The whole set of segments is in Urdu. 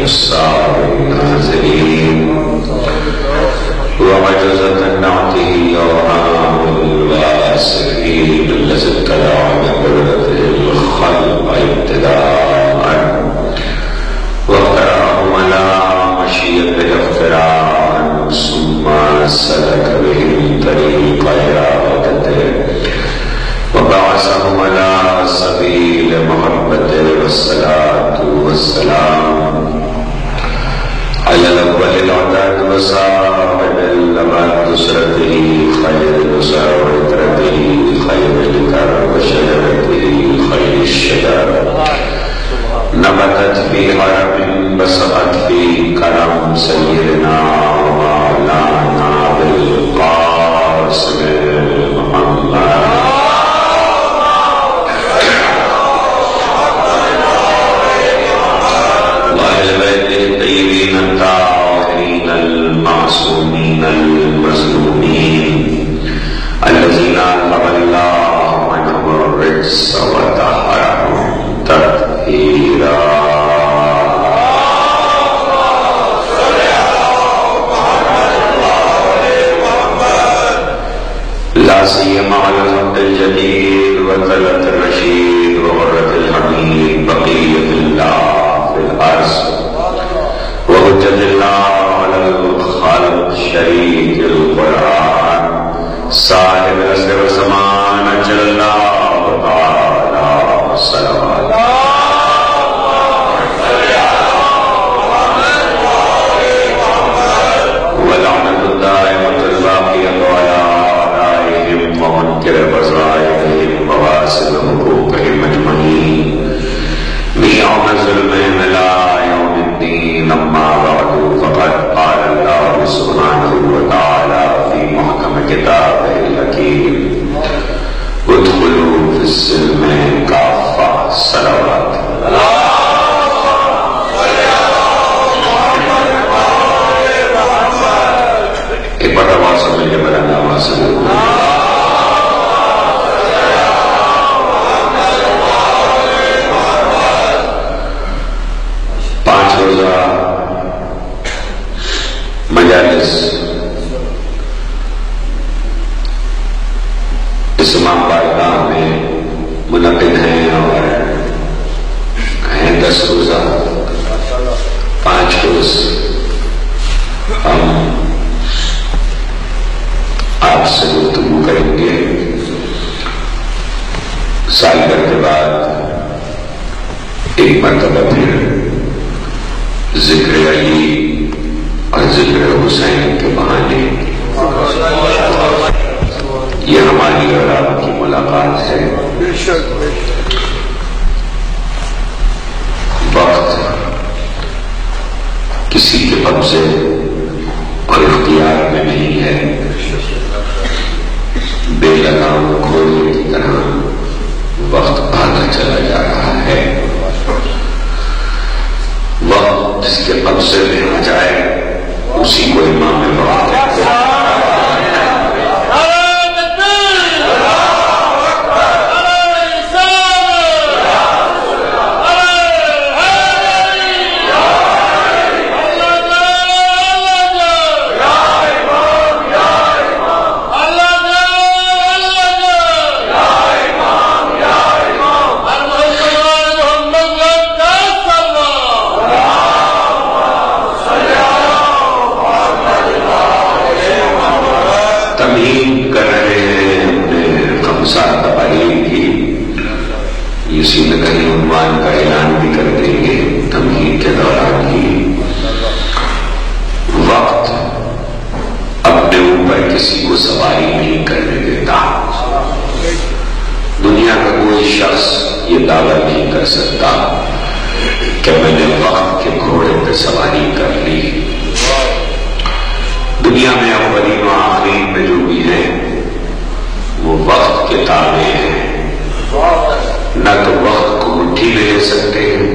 أبصار الناظرين وعجزت نعته أوهام الواسعين الذي ابتدع بقدرته الخلق ابتداء واخترعهم على مشيئته اختراعا ثم سلك بهم طريق إرادته وبعثهم على سبيل محبته والصلاة والسلام على الأول العدد وصاحب الأبد نصرته خير نصر وعطرته خير الكرم وشجرته خير الشجر نبتت في حرم بسقت في كرم سيدنا ومولانا بالقاسم محمد الطيبين الطاهرين المعصومين المظلومين الذين أذهب الله عنهم الرجس وطهرهم تطهيرا لا سيما على الحمد الجديد وثلة الرشيد وغرة الحميد بقية الله في الأرض وحجة الله على الخالق شريك القرآن صاحب العصر والزمان أجل الله تعالى الصلوات واللعنة الدائمة الباقية على أعدائهم ومنكر بصائرهم وواسل حقوقهم أجمعين من يوم الظلم إلى يوم الدين أما بعد فقد قال الله سبحانه وتعالى في محكم كتابه الحكيم ادخلوا في السلم كافة صلوات ایک بار آواز سمجھ کے بلند آواز سے مجالس اس امام بارگاہ میں منعقد ہیں اور ہیں 10 روزہ 5 روز ہم آپ سے گفتگو کریں گے سال بھر کے بعد ایک مرتبہ پھر ذکر علی اور ذکر حسین کے بہانے یہ ہماری اور آپ کی ملاقات ہے. وقت کسی کے قبضے اور اختیار میں نہیں ہے. بے لگام گھوڑے کی طرح وقت آتا چلا جا رہا ہے. وقت جس کے قبضے میں آ جائے اسی کو امام وقت کہتے ہیں. اسی میں کہیں عنوان کا اعلان بھی کر دیں گے. تمہید کے دوران ہی وقت اپنے اوپر کسی کو سواری نہیں کرنے دیتا. دنیا کا کوئی شخص یہ دعویٰ نہیں کر سکتا کہ میں نے وقت کے گھوڑے پہ سواری کر لی. دنیا میں اولین و آخرین میں جو بھی ہیں وہ وقت کے تابع ہیں. نہ تو وقت کو مٹھی میں لے سکتے ہیں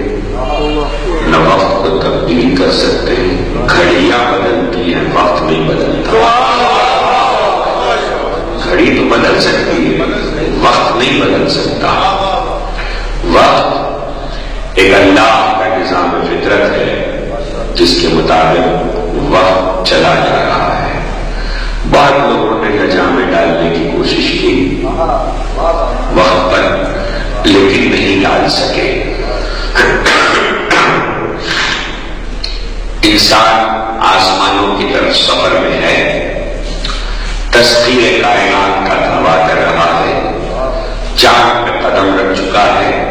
نہ وقت کو تبدیل کر سکتے ہیں. گھڑیاں بدلتی ہیں وقت نہیں بدلتا. گھڑی تو بدل سکتی ہے وقت نہیں بدل سکتا. وقت ایک اللہ کا نظام فطرت ہے جس کے مطابق وقت چلا جا رہا ہے. بعض لوگوں نے لجامے ڈالنے کی کوشش کی وقت پر، لیکن نہیں ڈال سکے. انسان آسمانوں کی طرف سفر میں ہے، تسخیر کائنات کا دعویٰ کر رہا ہے، چاند پہ قدم رکھ چکا ہے،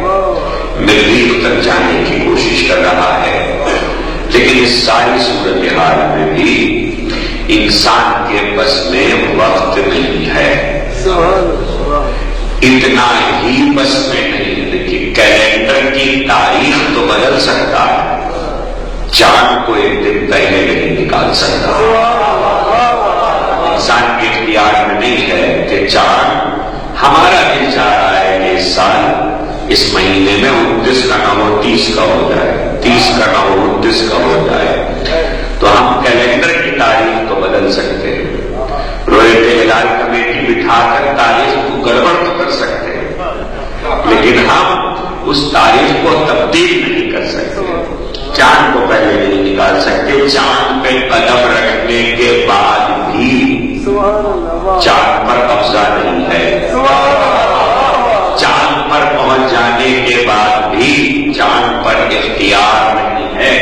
مریخ تک جانے کی کوشش کر رہا ہے. لیکن اس ساری صورتحال میں بھی انسان کے بس میں وقت نہیں ہے. اتنا ہی بس میں نہیں، لیکن کیلنڈر کی تاریخ تو بدل سکتا ہے، چاند کو ایک دن پہلے نہیں نکال سکتا. انسان کے اختیار میں نہیں ہے کہ چاند ہمارا دل چاہ رہا ہے کہ اس سال اس مہینے میں 29 کا نہ ہو 30 کا ہو جائے، 30 کا نہ ہو 29 کا ہو جائے، تو ہم کیلنڈر کی تاریخ تو بدل سکتے ہیں. رویت ہلال کمیٹی بٹھا کر تاریخ کو گڑبڑ تو کر سکتے ہیں، لیکن ہم اس تاریخ کو تبدیل نہیں کر سکتے. چاند کو پہلے نہیں نکال سکتے. چاند پہ قدم رکھنے کے بعد بھی چاند پر قبضہ نہیں ہے، چاند پر پہنچ جانے کے بعد بھی چاند پر اختیار نہیں ہے.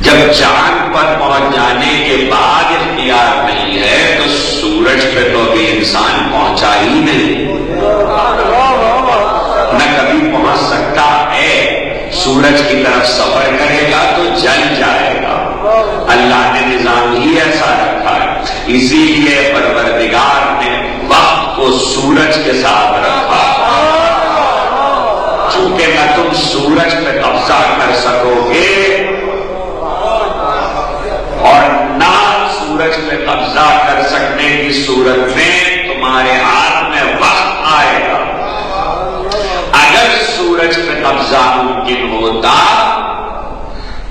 جب چاند پر پہنچ جانے کے بعد اختیار نہیں ہے تو سورج پہ تو بھی انسان پہنچا ہی نہیں، نہ کبھی پہنچ سکتا ہے. سورج کی طرف سفر کرے گا تو جل جائے گا. اللہ نے نظام ہی ایسا رکھا ہے، اسی لیے پروردگار نے وقت کو سورج کے ساتھ رکھا. چونکہ نہ تم سورج پہ قبضہ کر سکو گے اور نہ سورج پہ قبضہ کر سکنے کی صورت میں تمہارے ہاتھ میں وقت آئے گا. اگر سورج پہ قبضہ ممکن ہوتا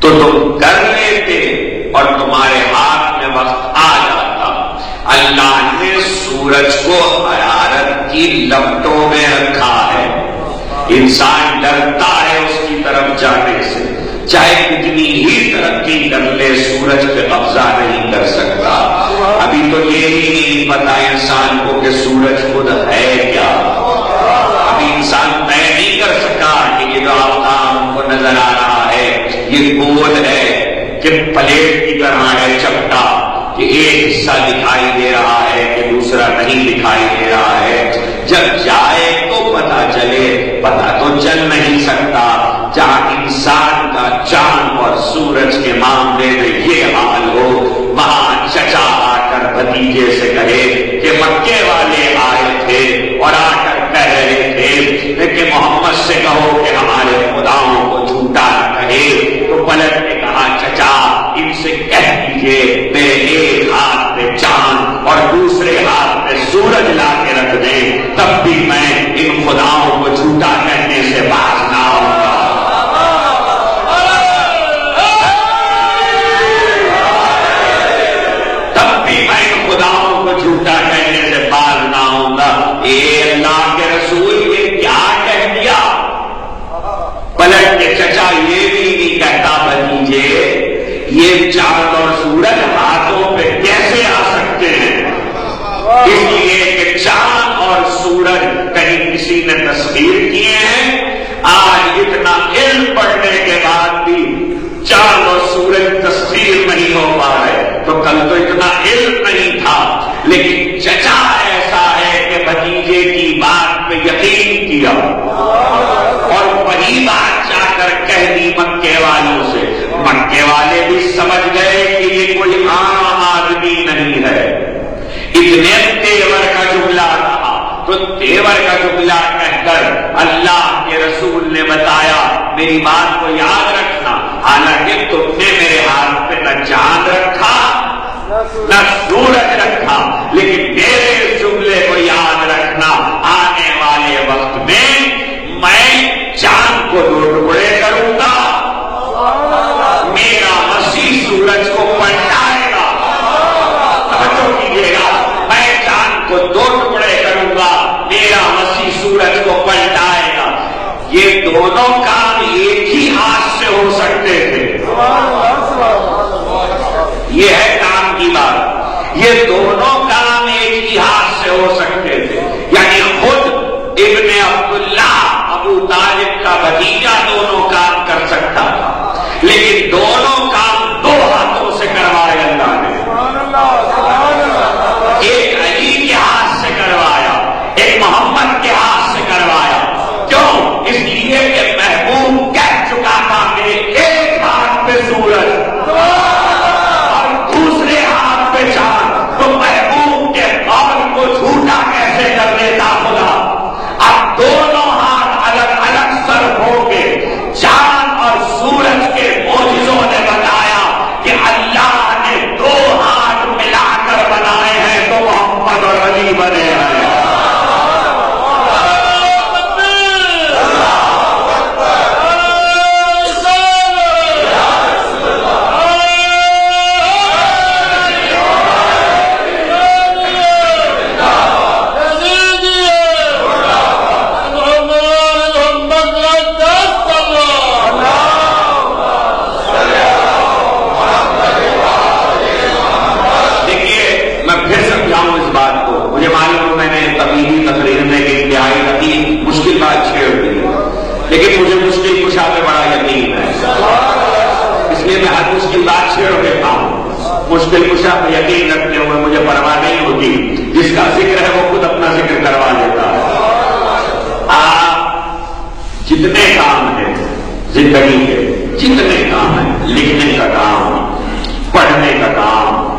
تو تم کر لیتے اور تمہارے ہاتھ میں وقت آ جاتا. اللہ نے سورج کو حرارت کی لپٹوں میں رکھا ہے. انسان ڈرتا ہے اس کی طرف جانے سے، چاہے کتنی ہی ترقی کر لے سورج پہ قبضہ نہیں کر سکتا. ابھی تو یہ ہی نہیں پتا انسان کو کہ سورج خود ہے کیا. ابھی انسان طے نہیں کر سکا کہ یہ جو آفتاب کو نظر آ رہا ہے یہ گول ہے کہ پلیٹ کی طرح ہے چپٹا، کہ ایک حصہ دکھائی دے رہا ہے کہ دوسرا نہیں دکھائی دے رہا ہے. جب جائے تو پتا چلے، پتا تو چل نہیں سکتا. جہاں انسان کا چاند اور سورج کے معاملے میں یہ حال ہو، وہاں چچا آ کر بھتیجے سے کہے کہ مکے والے آئے تھے اور آ کر کہہ رہے تھے کہ محمد سے کہو کہ ہمارے خداؤں کو جھوٹا نہ کہے، تو پلٹ نے کہا چچا ان سے کہہ دیجیے میرے ایک ہاتھ پہ چاند اور دوسرے ہاتھ پہ سورج لا کے رکھ دیں، تب بھی میں ان خداؤں کو جھوٹا کہنے سے باز نہ آؤں گا. تب بھی میں ان خداؤں کو جھوٹا کہنے سے باز نہ آؤں گا. اے اللہ کے رسول یہ کیا کہہ دیا؟ پلٹ کے چچا یہ بھی نہیں کہتا بھتیجے یہ چاند اور سورج ہاتھوں پہ کیسے آ سکتے ہیں؟ اس لیے کہ چاند اور سورج کہیں کسی نے تصویر کیے ہیں. آج اتنا علم پڑھنے کے بعد بھی چاند اور سورج تصویر نہیں ہو پا رہے، تو کل تو اتنا علم نہیں تھا. لیکن چچا ایسا ہے کہ بھتیجے کی بات پہ یقین کیا اور وہی بات جا کر کہہ دی مکے والوں سے. مکے والے بھی سمجھ گئے کہ یہ کوئی عام آدمی نہیں ہے. اتنے تیور کا جملہ کہا تو تیور کا جملہ کہہ کر اللہ کے رسول نے بتایا میری بات کو یاد رکھنا، حالانکہ تم نے میرے ہاتھ پہ نہ چاند رکھا نہ سورج رکھا، لیکن میرے اس جملے کو یاد رکھنا آنے والے وقت میں چاند کو 2 ٹکڑے کروں گا، میرا مسیح سورج کو پلٹائے گا. توجہ کیجیے گا، میں چاند کو 2 ٹکڑے کروں گا، میرا مسیح سورج کو پلٹائے گا. یہ دونوں کام ایک ہی ہاتھ سے ہو سکتے تھے. یہ ہے کام کی بات. یہ دونوں کام ایک ہی ہاتھ سے ہو سکتے تھے. یعنی خود ابن عبداللہ ابو طالب کا بھتیجا دونوں کام کر سکتا تھا، لیکن دونوں کام دو ہاتھوں سے کروائے اللہ نے. ایک علی کے ہاتھ سے کروایا، ایک محمد کے ہاتھ سے کروایا. کیوں؟ اس لیے کہ محبوب کہہ چکا تھا کہ ایک ہاتھ پہ سورج اور دوسرے ہاتھ پہ چاند، تو محبوب کے قول کو جھوٹا کیسے کر دیتا خدا؟ اب دونوں ہاتھ الگ الگ سر ہو کے چاند اور سورج کے معجزوں نے بتایا کہ اللہ نے دو ہاتھ ملا کر بنائے ہیں تو محمد اور علی بنے ہیں. لیکن مجھے مشکل کشا پہ بڑا یقین ہے، اس لیے میں ہر مشکل بات چھیڑ دیتا ہوں. مشکل کشا پہ یقین رکھتے ہوئے مجھے پرواہ نہیں ہوتی، جس کا ذکر ہے وہ خود اپنا ذکر کروا دیتا ہے. آپ جتنے کام ہیں زندگی کے، جتنے کام ہیں، لکھنے کا کام، پڑھنے کا کام،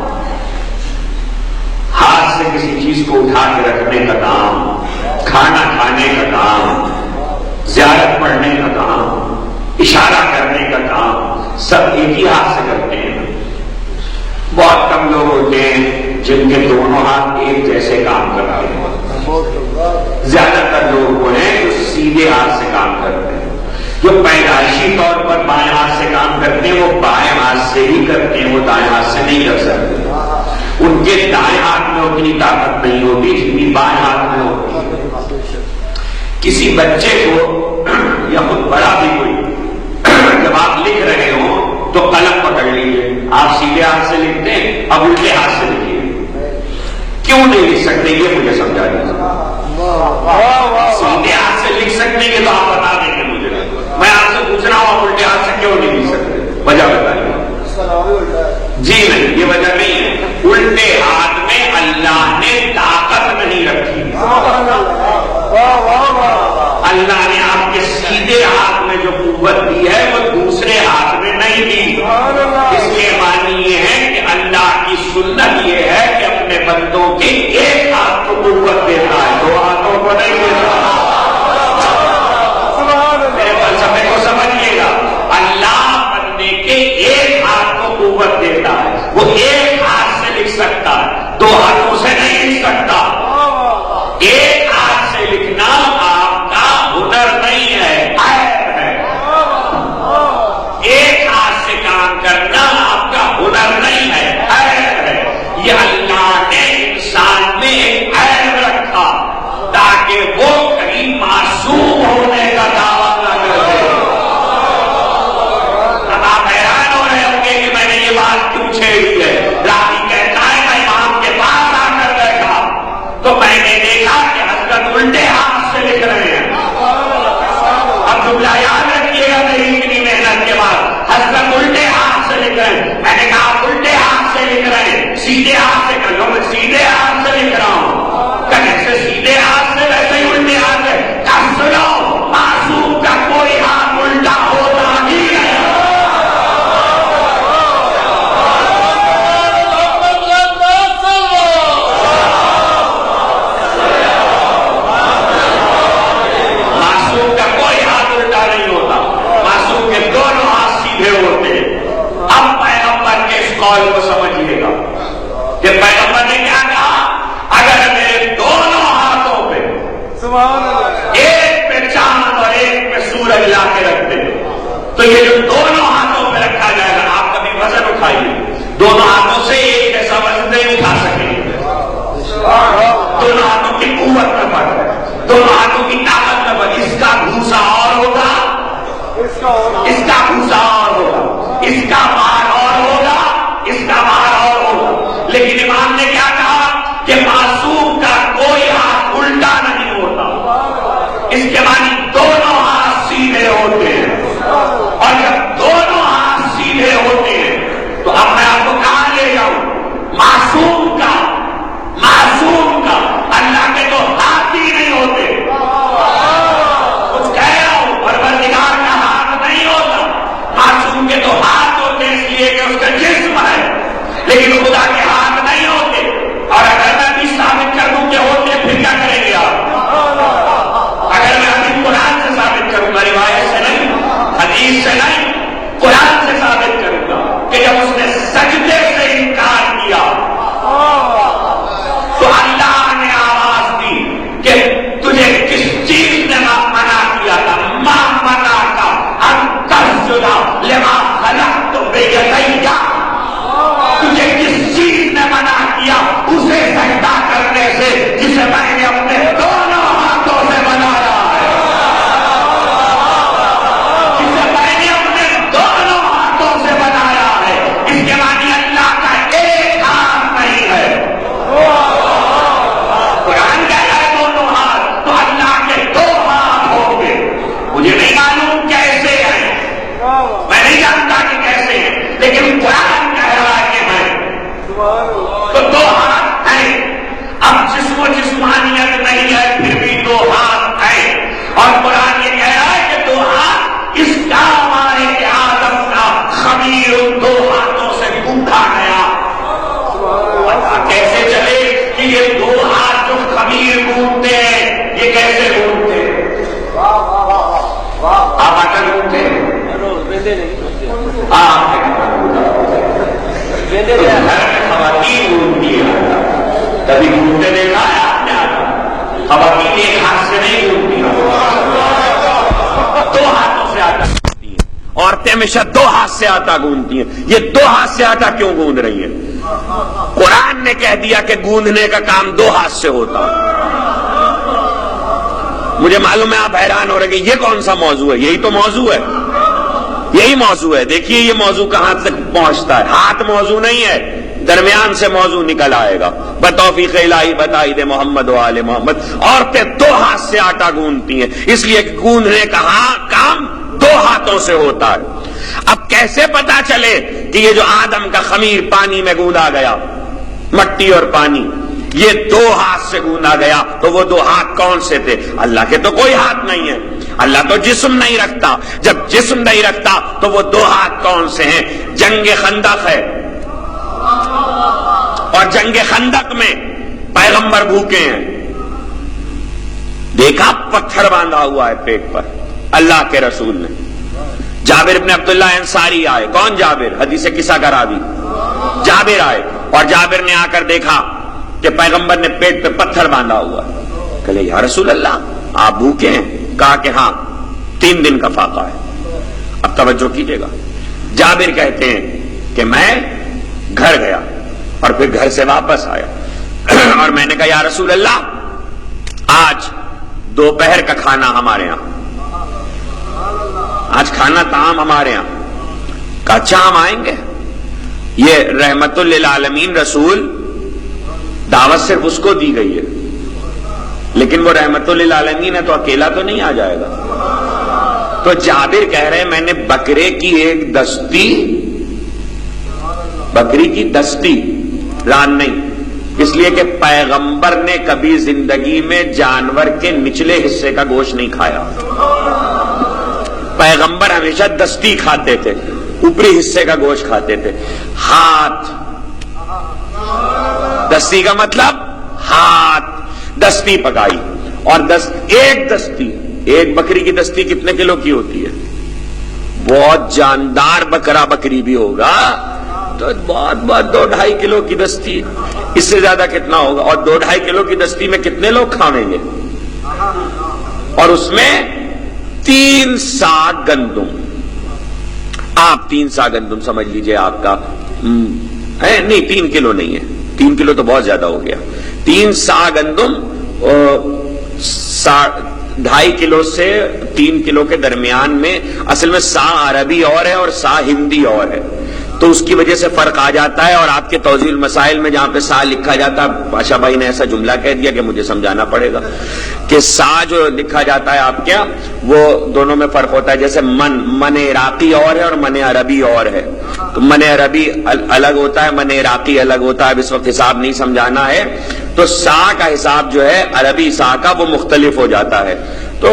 ہاتھ سے کسی چیز کو اٹھا کے رکھنے کا کام، کھانا کھانے کا کام، زیارت پڑھنے کا کام، اشارہ کرنے کا کام، سب ایک ہی ہاتھ سے کرتے ہیں. بہت کم لوگ ہوتے ہیں جن کے دونوں ہاتھ ایک جیسے کام کرتے ہیں. زیادہ تر لوگ وہ ہیں جو سیدھے ہاتھ سے کام کرتے ہیں. جو پیدائشی طور پر بائیں ہاتھ سے کام کرتے ہیں وہ بائیں ہاتھ سے ہی کرتے ہیں، وہ دائیں ہاتھ سے نہیں کر سکتے. ان کے دائیں ہاتھ میں اتنی طاقت نہیں ہوتی جتنی بائیں ہاتھ میں ہوتی ہے. کسی بچے کو یا خود بڑا بھی کوئی جب آپ لکھ رہے ہوں تو قلم پکڑ لیجیے. آپ سیدھے ہاتھ سے لکھتے ہیں، اب الٹے ہاتھ سے لکھیے. کیوں نہیں لکھ سکتے یہ مجھے سمجھا دیجیے. سیدھے ہاتھ سے لکھ سکتے ہیں تو آپ بتا دیں گے مجھے. میں آپ سے پوچھ رہا ہوں آپ الٹے ہاتھ سے کیوں نہیں لکھ سکتے؟ وجہ بتائیے. جی نہیں، یہ وجہ نہیں ہے. الٹے ہاتھ میں اللہ نے طاقت نہیں رکھی. اللہ نے آپ کے سیدھے ہاتھ میں جو قوت دی ہے وہ دوسرے ہاتھ میں نہیں دی. اس کے معنی یہ ہے کہ اللہ کی سنت یہ ہے کہ اپنے بندوں کے ایک ہاتھ کو قوت دیتا ہے، دو ہاتھوں کو نہیں دیتا. میرے فلسفے کو سمجھیے گا. اللہ بندے کے ایک ہاتھ کو قوت دیتا ہے. وہ ایک ہاتھ سے لکھ سکتا ہے، دو ہاتھوں سے نہیں لکھ سکتا. ایک ہاتھ سے لکھنا آپ کا ہنر نہیں ہے، عیب ہے. ایک ہاتھ سے کام کرنا آپ کا ہنر نہیں ہے، عیب ہے. یہ اللہ نے انسان میں ایک عیب رکھا تاکہ وہ کہیں معصوم ہونے کا دعویٰ نہ کر دے. اب آپ حیران ہو رہے ہوں گے کہ میں نے یہ بات کیوں چھیڑی ہے. راوی کہتا ہے میں امام کے پاس آ کر بیٹھا تو میں نے دیکھا کہ حضرت الٹے ہاتھ سے لکھ رہے ہیں. اب جملہ یاد رکھیے گا میری اتنی محنت کے بعد. حضرت الٹے ہاتھ سے لکھ رہے ہیں. میں نے کہا آپ الٹے ہاتھ سے لکھ رہے ہیں، سیدھے ہاتھ سے کر لو. میں سیدھے ہاتھ سے لکھ رہا ہوں. کیسے سیدھے ہاتھ سے ویسے ہی الٹے ہاتھ سے. اب سنو، معصوم کا کوئی ہاتھ الٹا ہوتا ہی ہے. معصوم کا کوئی ہاتھ الٹا نہیں ہوتا. معصوم کے دونوں ہاتھ سیدھے ہوتے. اب پیغمبر کے اس قول کو سمجھیے گا کہ پیغمبر نے کیا کہا. اگر میرے دونوں ہاتھوں پہ ایک پہ چاند اور ایک پہ سورج لا کے رکھتے تو یہ جو دونوں ہاتھوں پہ رکھا جائے گا، آپ کبھی وزن اٹھائیے، دونوں ہاتھوں سے ایک جیسا وزن نہیں اٹھا سکیں گے. دونوں ہاتھوں کی قوت نہ بڑھ، دونوں ہاتھوں کی طاقت نہ بڑھ. اس کا بھوسا اور ہوگا، اس کا بھوسا اور ہوگا، اس کا مال اور ہوگا، اس کا بہار اور ہوگا. لیکن امام نے کیا کہا کہ معصوم کا کوئی ہاتھ الٹا نہیں ہوتا. اس کے معنی دونوں ہاتھ سیدھے ہوتے ہیں، اور جب دونوں ہاتھ سیدھے ہوتے ہیں تو اب میں آپ کو کہاں لے جاؤں؟ معصوم کا اللہ کے تو ہاتھ ہی نہیں ہوتے. کچھ کہہ رہا ہوں، پروردگار کا ہاتھ نہیں ہوتا. معصوم کے تو ہاتھ ہوتے اس لیے کہ اس کا جسم ہے، لیکن خدا کے ہاتھ نہیں ہوتے. اور اگر میں بھی ثابت کر دوں کہ ہوتے پھر کیا کریں گے آپ؟ اگر میں ابھی قرآن سے ثابت کروں گا، روایت سے نہیں، حدیث سے نہیں، قرآن سے ثابت کروں گا کہ جب اس نے سجدے سے انکار کیا تو اللہ نے آواز دی کہ تجھے کس چیز نے منع کیا تھا؟ ماں منع کا تسجد لما خلقت بیدی. تجھے کس چیز نے منع کیا اسے سجدہ کرنے سے جسے میں نے اپنے دونوں ہاتھوں سے بنایا ہے، جسے میں نے اپنے دونوں ہاتھوں سے بنایا ہے. اس کے معنی اللہ کا ایک ہاتھ نہیں ہے. قرآن کہہ رہا ہے دونوں ہاتھ، تو اللہ کے دو ہاتھ ہوں گے. مجھے نہیں معلوم کیسے ہیں، میں نہیں جانتا کہ کیسے ہیں، لیکن قرآن کہہ رہا ہے کہ ہیں. تو دو ہاتھ ہیں. اب جسم و جسمانیت نہیں ہے پھر بھی دو ہاتھ ہیں، اور قرآن یہ کہہ رہا ہے کہ دو ہاتھ اس کام آنے کے آدم کا خمیر دو ہاتھوں سے گونتھا گیا. پتا کیسے چلے کہ یہ دو ہاتھ جو خمیر گونتھتے ہیں یہ کیسے گونتھتے ہیں؟ آپ آٹا گونتھتے ہیں؟ خواتین گونتھی ہے. کبھی گونتھتے دیکھا ہے آپ نے؟ خواتین ایک ہاتھ سے نہیں گونتھی، دو ہاتھوں سے آٹا گونتھی ہیں. عورتیں ہمیشہ دو ہاتھ سے آٹا گوندتی ہیں. یہ دو ہاتھ سے آٹا کیوں گوندھ رہی ہیں؟ قرآن نے کہہ دیا کہ گوندھنے کا کام دو ہاتھ سے ہوتا. مجھے معلوم ہے آپ حیران ہو رہے کہ یہ کون سا موضوع ہے؟ یہی تو موضوع ہے، یہی موضوع ہے. دیکھیے یہ موضوع کہاں تک پہنچتا ہے. ہاتھ موضوع نہیں ہے، درمیان سے موضوع نکل آئے گا. بتوفیق الہی بتائی دے محمد و آل محمد. عورتیں دو ہاتھ سے آٹا گوندتی ہیں اس لیے کہ گوندھنے کا کام دو ہاتھوں سے ہوتا ہے. اب کیسے پتا چلے کہ یہ جو آدم کا خمیر پانی میں گوندا گیا، مٹی اور پانی، یہ دو ہاتھ سے گوندا گیا؟ تو وہ دو ہاتھ کون سے تھے؟ اللہ کے تو کوئی ہاتھ نہیں ہے. اللہ تو جسم نہیں رکھتا. جب جسم نہیں رکھتا تو وہ دو ہاتھ کون سے ہیں؟ جنگ خندق ہے، اور جنگ خندق میں پیغمبر بھوکے ہیں. دیکھا پتھر باندھا ہوا ہے پیٹ پر. اللہ کے رسول نے، جابر ابن عبداللہ انصاری آئے. کون جابر؟ حدیث قصہ کا راوی جابر آئے، اور جابر نے آ کر دیکھا کہ پیغمبر نے پیٹ پہ پتھر باندھا ہوا. کہے یا رسول اللہ آپ بھوکے ہیں؟ کہا کہ ہاں 3 دن کا فاقہ ہے. اب توجہ کیجیے گا. جابر کہتے ہیں کہ میں گھر گیا اور پھر گھر سے واپس آیا اور میں نے کہا یا رسول اللہ آج دوپہر کا کھانا ہمارے یہاں، آج کھانا طعام ہمارے یہاں. کہا اچھا ہم آئیں گے. یہ رحمت للعالمین رسول، دعوت صرف اس کو دی گئی ہے، لیکن وہ رحمت للعالمین ہے تو اکیلا تو نہیں آ جائے گا. تو جابر کہہ رہے ہیں میں نے بکرے کی ایک دستی، بکری کی دستی، ران نہیں، اس لیے کہ پیغمبر نے کبھی زندگی میں جانور کے نچلے حصے کا گوشت نہیں کھایا. پیغمبر ہمیشہ دستی کھاتے تھے، اوپری حصے کا گوشت کھاتے تھے. ہاتھ، دستی کا مطلب ہاتھ، دستی پکائی. اور ایک دستی، ایک بکری کی دستی کتنے کلو کی ہوتی ہے؟ بہت جاندار بکرا بکری بھی ہوگا تو بہت 2-2.5 کلو کی دستی. اس سے زیادہ کتنا ہوگا؟ اور 2-2.5 کلو کی دستی میں کتنے لوگ کھاویں گے؟ اور اس میں 3 سا گندم. آپ 3 سا گندم سمجھ لیجئے آپ کا نہیں 3 کلو نہیں ہے، 3 کلو تو بہت زیادہ ہو گیا. 3 سا گندم 2.5 کلو سے 3 کلو کے درمیان میں. اصل میں سا عربی اور ہے اور سا ہندی اور ہے. تو اس کی وجہ سے فرق آ جاتا ہے. اور آپ کے توضیح المسائل میں جہاں پہ سا لکھا جاتا ہے، بادشاہ بھائی نے ایسا جملہ کہہ دیا کہ مجھے سمجھانا پڑے گا کہ سا جو لکھا جاتا ہے آپ کیا، وہ دونوں میں فرق ہوتا ہے. جیسے من عراقی اور ہے اور من عربی اور ہے. تو من عربی الگ ہوتا ہے، من عراقی الگ ہوتا ہے. اس وقت حساب نہیں سمجھانا ہے. تو سا کا حساب جو ہے عربی سا کا وہ مختلف ہو جاتا ہے. تو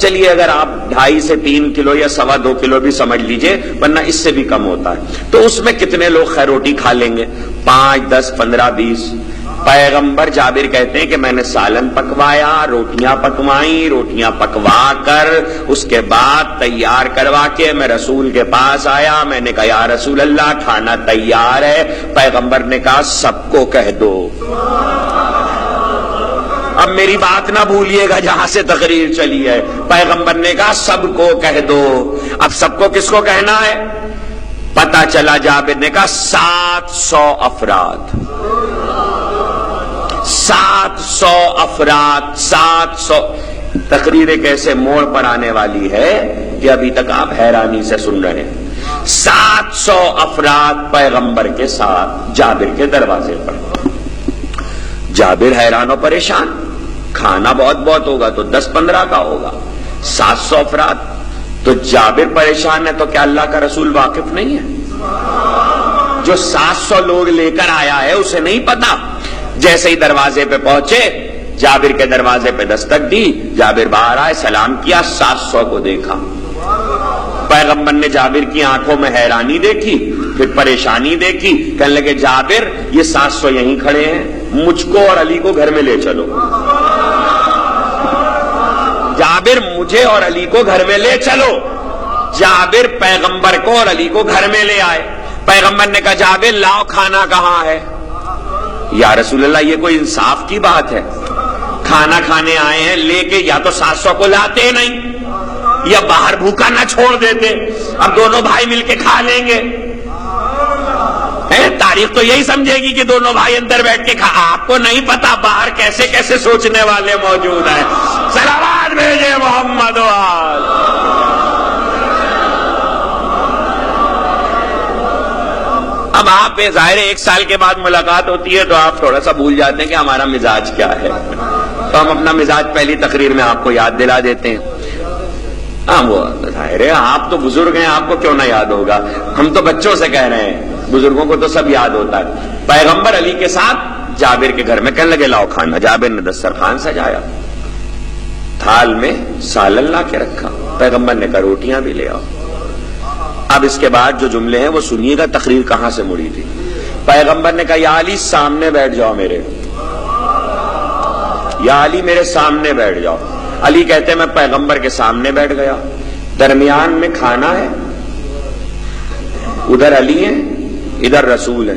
چلیے اگر آپ 2.5 سے 3 کلو یا 2.25 کلو بھی سمجھ لیجئے، ورنہ اس سے بھی کم ہوتا ہے. تو اس میں کتنے لوگ خیر روٹی کھا لیں گے؟ 5 10 15 20. پیغمبر جابر کہتے ہیں کہ میں نے سالن پکوایا، روٹیاں پکوائیں، روٹیاں پکوا کر اس کے بعد تیار کروا کے میں رسول کے پاس آیا. میں نے کہا یا رسول اللہ کھانا تیار ہے. پیغمبر نے کہا سب کو کہہ دو. اب میری بات نہ بھولیے گا جہاں سے تقریر چلی ہے. پیغمبر نے کہا سب کو کہہ دو. اب سب کو کس کو کہنا ہے؟ پتا چلا جابر نے کہا 700 افراد. 700 افراد. 700. تقریر ایک ایسے موڑ پر آنے والی ہے کہ ابھی تک آپ حیرانی سے سن رہے ہیں. 700 افراد پیغمبر کے ساتھ جابر کے دروازے پر. جابر حیران و پریشان. کھانا بہت ہوگا تو 10-15 کا ہوگا. 700 افراد. تو جابر پریشان ہے تو کیا اللہ کا رسول واقف نہیں ہے؟ جو 700 لوگ لے کر آیا ہے اسے نہیں پتا. جیسے ہی دروازے پہ پہنچے، جابر کے دروازے پہ دستک دی، جابر باہر آئے، سلام کیا، 700 کو دیکھا. پیغمبر نے جابر کی آنکھوں میں حیرانی دیکھی، پھر پریشانی دیکھی. کہنے لگے جابر یہ 700 یہیں کھڑے ہیں، مجھ کو اور علی کو گھر میں لے چلو. جابر مجھے اور علی کو گھر میں لے چلو. جابر پیغمبر کو اور علی کو گھر میں لے آئے. پیغمبر نے کہا جابر لاؤ کھانا کہاں ہے؟ یا رسول اللہ یہ کوئی انصاف کی بات ہے؟ کھانا کھانے آئے ہیں لے کے، یا تو 700 کو لاتے نہیں یا باہر بھوکا نہ چھوڑ دیتے. اب دونوں بھائی مل کے کھا لیں گے. تاریخ تو یہی سمجھے گی کہ دونوں بھائی اندر بیٹھ کے کھا. آپ کو نہیں پتا باہر کیسے کیسے سوچنے والے موجود ہیں. صلوات بھیجے محمد وآل. اب آپ ظاہر 1 سال کے بعد ملاقات ہوتی ہے تو آپ تھوڑا سا بھول جاتے ہیں کہ ہمارا مزاج کیا ہے. تو ہم اپنا مزاج پہلی تقریر میں آپ کو یاد دلا دیتے ہیں. ہاں وہ ظاہر ہے آپ تو بزرگ ہیں، آپ کو کیوں نہ یاد ہوگا. ہم تو بچوں سے کہہ رہے ہیں، بزرگوں کو تو سب یاد ہوتا ہے. پیغمبر علی کے ساتھ جابر کے گھر میں. کہنے لگے لاؤ کھانا. جابر نے دسترخوان سجایا، تھال میں سالن لا کے رکھا. پیغمبر نے کہا روٹیاں بھی لے آؤ. اب اس کے بعد جو جملے ہیں وہ سنیے گا تقریر کہاں سے مڑی تھی. پیغمبر نے کہا یا علی سامنے بیٹھ جاؤ میرے. یا علی میرے سامنے بیٹھ جاؤ. علی کہتے ہیں میں پیغمبر کے سامنے بیٹھ گیا. درمیان میں کھانا ہے، ادھر علی ہے، ادھر رسول ہے.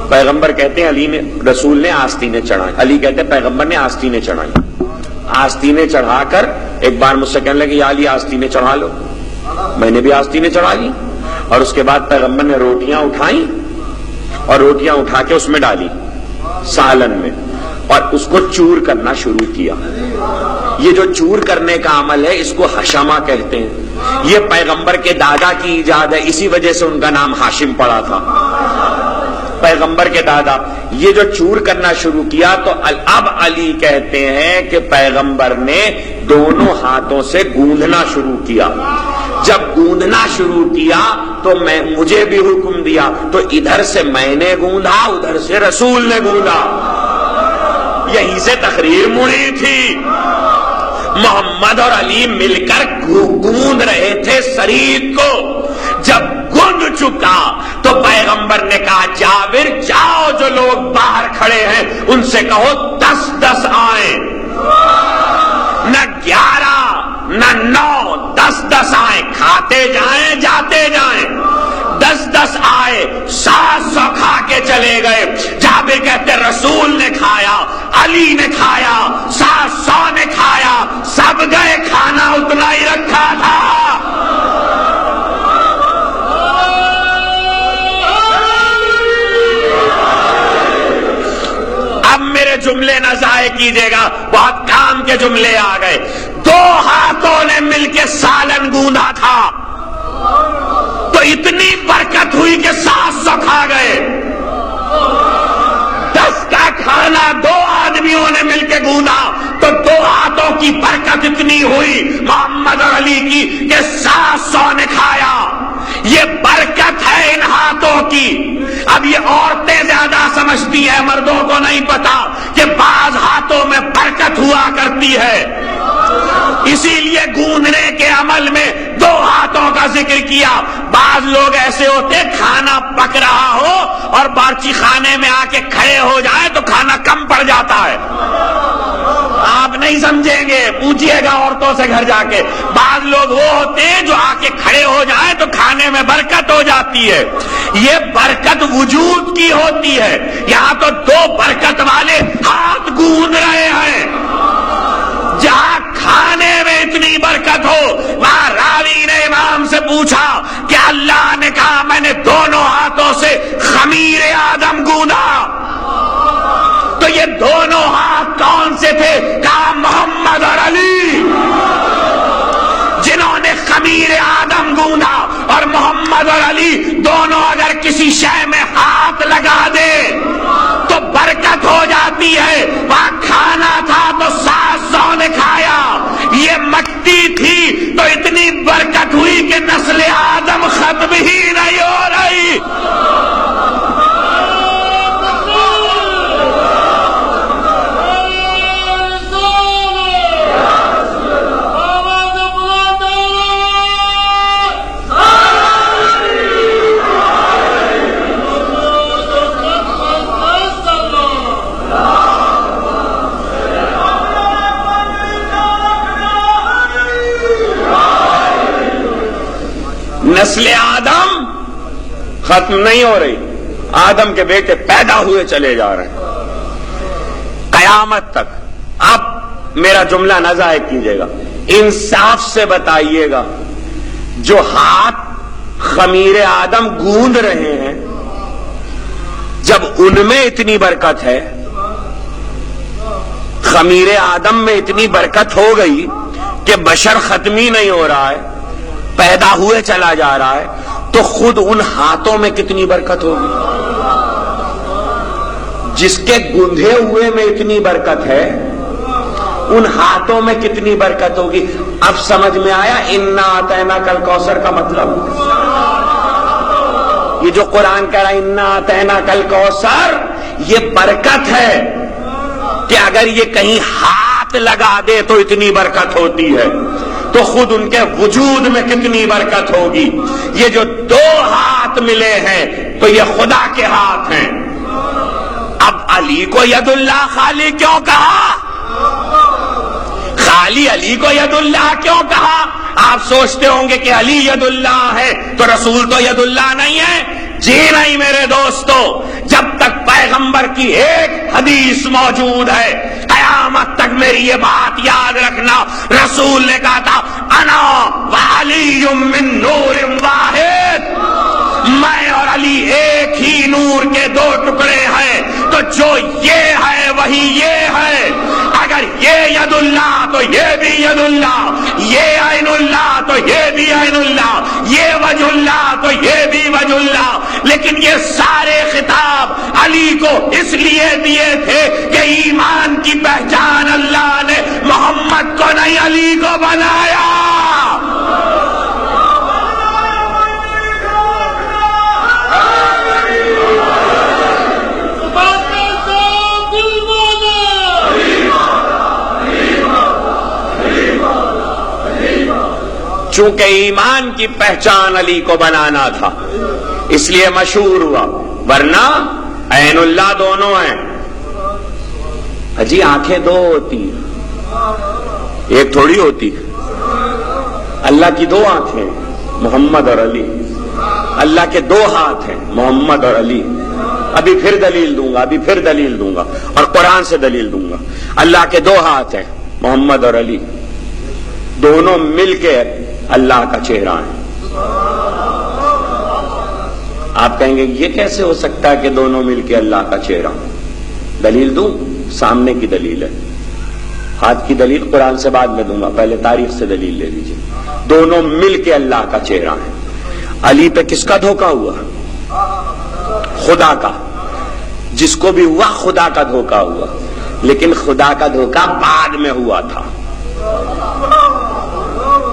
پیغمبر کہتے ہیں علی نے، رسول نے آستینیں چڑھائی. علی کہتے ہیں پیغمبر نے آستینیں چڑھائی. آستینیں چڑھا کر ایک بار مجھ سے کہنے لگے یا علی آستینیں چڑھا لو. میں نے بھی آستینیں چڑھا لی. اور اس کے بعد پیغمبر نے روٹیاں اٹھائیں اور روٹیاں اٹھا کے اس میں ڈالی سالن میں، اور اس کو چور کرنا شروع کیا. یہ جو چور کرنے کا عمل ہے اس کو حشمہ کہتے ہیں. یہ پیغمبر کے دادا کی ایجاد ہے، اسی وجہ سے ان کا نام ہاشم پڑا تھا. پیغمبر کے دادا. یہ جو چور کرنا شروع کیا تو اب علی کہتے ہیں کہ پیغمبر نے دونوں ہاتھوں سے گوندھنا شروع کیا. جب گوندھنا شروع کیا تو مجھے بھی حکم دیا، تو ادھر سے میں نے گوندھا، ادھر سے رسول نے گوندھا. یہیں سے تقریر مڑی تھی. محمد اور علی مل کر گوند رہے تھے سرید کو. جب گوند چکا تو پیغمبر نے کہا جابر جاؤ، جو لوگ باہر کھڑے ہیں ان سے کہو 10-10 آئیں، نہ 11 نہ 9، 10-10 آئیں. کھاتے جائیں جاتے جائیں. 10-10 آئے، 700 کھا کے چلے گئے. جابر کہتے رسول نے کھایا، علی نے کھایا، 700 نے کھایا، سب گئے، کھانا اتنا ہی رکھا تھا. اب میرے جملے نہ ضائع کیجیے گا، بہت کام کے جملے آ گئے. 2 ہاتھوں نے مل کے سالن گوندھا تھا تو اتنی برکت ہوئی ہوئی کہ 700 کھا گئے. 10 کا کھانا 2 آدمیوں نے مل کے گونا تو 2 ہاتھوں کی برکت اتنی ہوئی محمد اور علی کی کہ 700 نے کھایا. یہ برکت ہے ان ہاتھوں کی. اب یہ عورتیں زیادہ سمجھتی ہیں, مردوں کو نہیں پتا کہ بعض ہاتھوں میں برکت ہوا کرتی ہے. اسی لیے گوندنے کے عمل میں 2 ہاتھوں کا ذکر کیا. بعض لوگ ایسے ہوتے کھانا پک رہا ہو اور بارچی خانے میں آ کے کھڑے ہو جائے تو کھانا کم پڑ جاتا ہے. آپ نہیں سمجھیں گے, پوچھئے گا عورتوں سے گھر جا کے. بعض لوگ وہ ہوتے ہیں جو آ کے کھڑے ہو جائیں تو کھانے میں برکت ہو جاتی ہے. یہ برکت وجود کی ہوتی ہے. یہاں تو 2 برکت والے ہاتھ گوند رہے ہیں. جہاں کھانے میں اتنی برکت ہو وہاں راوی نے امام سے پوچھا کہ اللہ نے کہا میں نے دونوں ہاتھوں سے خمیر آدم گوندا, تو یہ دونوں ہاتھ کون سے تھے؟ کہا محمد اور علی, جنہوں نے خمیر آدم گوندا. اور محمد اور علی دونوں اگر کسی شے میں ہاتھ لگا دے تو برکت ہو جاتی ہے. وہاں کھانا تھا تو 700 نے کھایا. یہ مٹی تھی تو اتنی برکت ہوئی کہ نسل آدم ختم ہی نہیں ہو رہی. نسل آدم ختم نہیں ہو رہی. آدم کے بیٹے پیدا ہوئے چلے جا رہے ہیں قیامت تک. اب میرا جملہ نہ ضائع کیجیے گا, انصاف سے بتائیے گا, جو ہاتھ خمیر آدم گوند رہے ہیں جب ان میں اتنی برکت ہے, خمیر آدم میں اتنی برکت ہو گئی کہ بشر ختمی نہیں ہو رہا ہے, پیدا ہوئے چلا جا رہا ہے, تو خود ان ہاتھوں میں کتنی برکت ہوگی. جس کے گوندھے ہوئے میں اتنی برکت ہے ان ہاتھوں میں کتنی برکت ہوگی. اب سمجھ میں آیا انا اعطینا کل کوثر کا مطلب. یہ جو قرآن کہہ رہا ہے انا اعطینا کل کوثر, یہ برکت ہے کہ اگر یہ کہیں ہاتھ لگا دے تو اتنی برکت ہوتی ہے, تو خود ان کے وجود میں کتنی برکت ہوگی. یہ جو 2 ہاتھ ملے ہیں تو یہ خدا کے ہاتھ ہیں. اب علی کو ید اللہ خالی کیوں کہا؟ خالی علی کو ید اللہ کیوں کہا؟ آپ سوچتے ہوں گے کہ علی ید اللہ ہے تو رسول تو ید اللہ نہیں ہے. جی نہیں میرے دوستو, جب تک پیغمبر کی ایک حدیث موجود ہے قیامت تک میری یہ بات یاد رکھنا, رسول نے کہا تھا انا وعلی من نور واحد, میں اور علی ایک ہی نور کے 2 ٹکڑے ہیں, تو جو یہ ہے وہی یہ ہے. اگر یہ ید اللہ تو یہ بھی ید اللہ, یہ عین اللہ تو یہ بھی عین اللہ, یہ وجہ اللہ تو یہ بھی وجہ اللہ. لیکن یہ سارے خطاب علی کو اس لیے دیے تھے کہ ایمان کی پہچان اللہ نے محمد کو نہیں علی کو بنایا. چونکہ ایمان کی پہچان علی کو بنانا تھا اس لیے مشہور ہوا, ورنہ عین اللہ دونوں ہیں. اجی آنکھیں 2 ہوتی, ایک تھوڑی ہوتی. اللہ کی 2 آنکھیں محمد اور علی, اللہ کے 2 ہاتھ ہیں محمد اور علی. ابھی پھر دلیل دوں گا, ابھی پھر دلیل دوں گا, اور قرآن سے دلیل دوں گا. اللہ کے 2 ہاتھ ہیں محمد اور علی, دونوں مل کے اللہ کا چہرہ ہے. آپ کہیں گے یہ کیسے ہو سکتا ہے کہ دونوں مل کے اللہ کا چہرہ؟ دلیل دوں, سامنے کی دلیل ہے. ہاتھ کی دلیل قرآن سے بعد میں دوں گا, پہلے تاریخ سے دلیل لے لیجیے. دونوں مل کے اللہ کا چہرہ ہے. علی پہ کس کا دھوکہ ہوا؟ خدا کا، جس کو بھی ہوا خدا کا دھوکہ ہوا، لیکن خدا کا دھوکہ بعد میں ہوا تھا،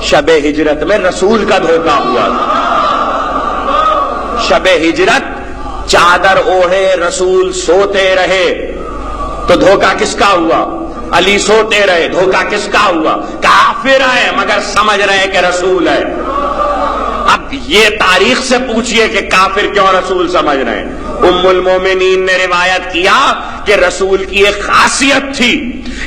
شب ہجرت میں رسول کا دھوکہ ہوا تھا۔ شب ہجرت چادر اوڑھے رسول سوتے رہے تو دھوکہ کس کا ہوا؟ علی سوتے رہے، دھوکہ کس کا ہوا؟ کافر ہے مگر سمجھ رہے کہ رسول ہے۔ اب یہ تاریخ سے پوچھئے کہ کافر کیوں رسول سمجھ رہے ہیں؟ ام المومنین نے روایت کیا کہ رسول کی ایک خاصیت تھی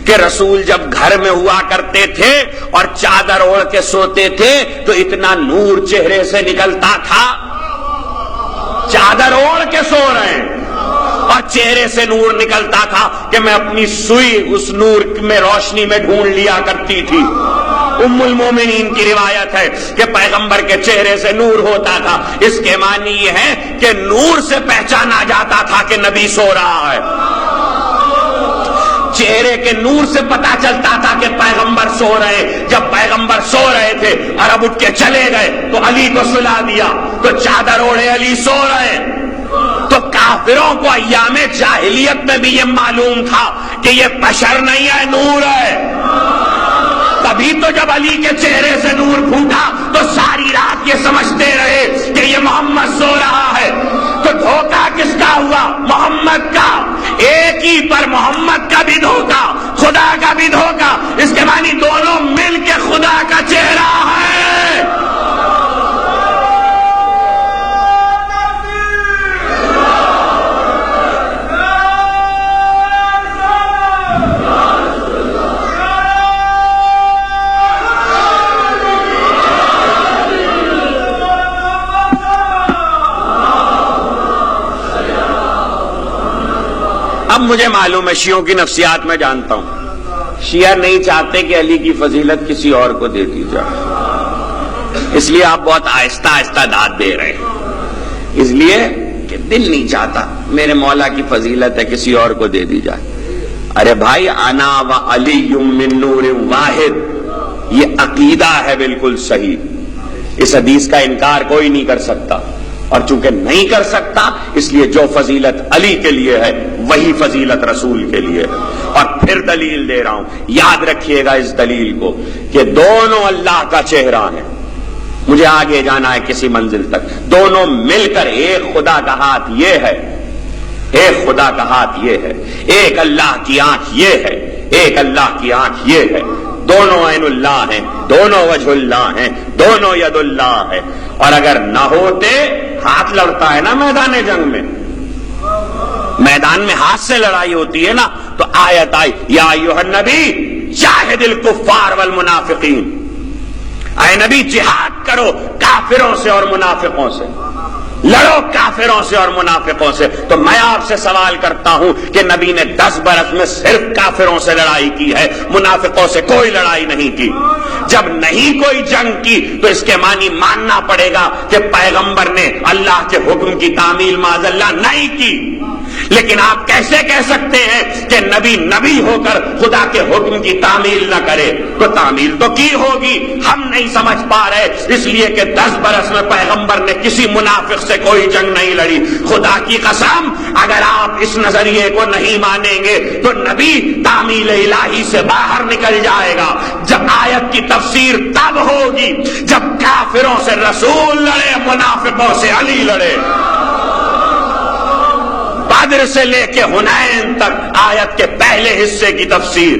کہ رسول جب گھر میں ہوا کرتے تھے اور چادر اوڑھ کے سوتے تھے تو اتنا نور چہرے سے نکلتا تھا، چادر اوڑھ کے سو رہے ہیں اور چہرے سے نور نکلتا تھا کہ میں اپنی سوئی اس نور میں روشنی میں ڈھونڈ لیا کرتی تھی۔ ام المومنین کی روایت ہے کہ پیغمبر کے چہرے سے نور ہوتا تھا، اس کے معنی یہ ہے کہ نور سے پہچانا جاتا تھا کہ نبی سو رہا ہے، چہرے کے نور سے پتا چلتا تھا کہ پیغمبر سو رہے۔ جب پیغمبر سو رہے تھے اور اب اٹھ کے چلے گئے تو علی کو سلا دیا، تو چادر اوڑھے علی سو رہے۔ تو کافروں کو ایام جاہلیت میں بھی یہ معلوم تھا کہ یہ بشر نہیں ہے، نور ہے۔ تبھی تو جب علی کے چہرے سے نور پھوٹا تو ساری رات یہ سمجھتے رہے کہ یہ محمد سو رہا ہے۔ تو دھوکہ کس کا ہوا؟ محمد کا۔ ایک ہی پر محمد کا بھی دھوکہ، خدا کا بھی دھوکہ، اس کے معنی دونوں مل کے خدا کا چہرہ ہے۔ اب مجھے معلوم ہے شیعوں کی نفسیات میں جانتا ہوں، شیعہ نہیں چاہتے کہ علی کی فضیلت کسی اور کو دے دی جائے، اس لیے آپ بہت آہستہ آہستہ داد دے رہے ہیں، اس لیے کہ دل نہیں چاہتا میرے مولا کی فضیلت ہے کسی اور کو دے دی جائے۔ ارے بھائی، انا و علی من نور واحد، یہ عقیدہ ہے بالکل صحیح، اس حدیث کا انکار کوئی نہیں کر سکتا، اور چونکہ نہیں کر سکتا اس لیے جو فضیلت علی کے لیے ہے وہی فضیلت رسول کے لیے ہے۔ اور پھر دلیل دے رہا ہوں، یاد رکھیے گا اس دلیل کو کہ دونوں اللہ کا چہرہ ہیں۔ مجھے آگے جانا ہے کسی منزل تک، دونوں مل کر ایک خدا کا ہاتھ یہ ہے، ایک خدا کا ہاتھ یہ ہے، ایک اللہ کی آنکھ یہ ہے، ایک اللہ کی آنکھ یہ ہے، دونوں عین اللہ ہیں، دونوں وجہ اللہ ہیں، دونوں ید اللہ ہے۔ اور اگر نہ ہوتے، ہاتھ لڑتا ہے نا میدان جنگ میں، میدان میں ہاتھ سے لڑائی ہوتی ہے نا، تو آیت آئی یا ایھا النبی جاہد الکفار والمنافقین، اے نبی جہاد کرو کافروں سے اور منافقوں سے، لڑو کافروں سے اور منافقوں سے۔ تو میں آپ سے سوال کرتا ہوں کہ نبی نے 10 برس میں صرف کافروں سے لڑائی کی ہے، منافقوں سے کوئی لڑائی نہیں کی۔ جب نہیں کوئی جنگ کی تو اس کے معنی ماننا پڑے گا کہ پیغمبر نے اللہ کے حکم کی تعمیل معاذ اللہ نہیں کی۔ لیکن آپ کیسے کہہ سکتے ہیں کہ نبی نبی ہو کر خدا کے حکم کی تعمیل نہ کرے؟ تو تعمیل تو کی ہوگی، ہم نہیں سمجھ پا رہے، اس لیے کہ 10 برس میں پیغمبر نے کسی منافق سے کوئی جنگ نہیں لڑی۔ خدا کی قسم، اگر آپ اس نظریے کو نہیں مانیں گے تو نبی تعمیل الہی سے باہر نکل جائے گا۔ جب آیت کی تفسیر تب ہوگی جب کافروں سے رسول لڑے، منافقوں سے علی لڑے۔ بدر سے لے کے حنین تک آیت کے پہلے حصے کی تفسیر،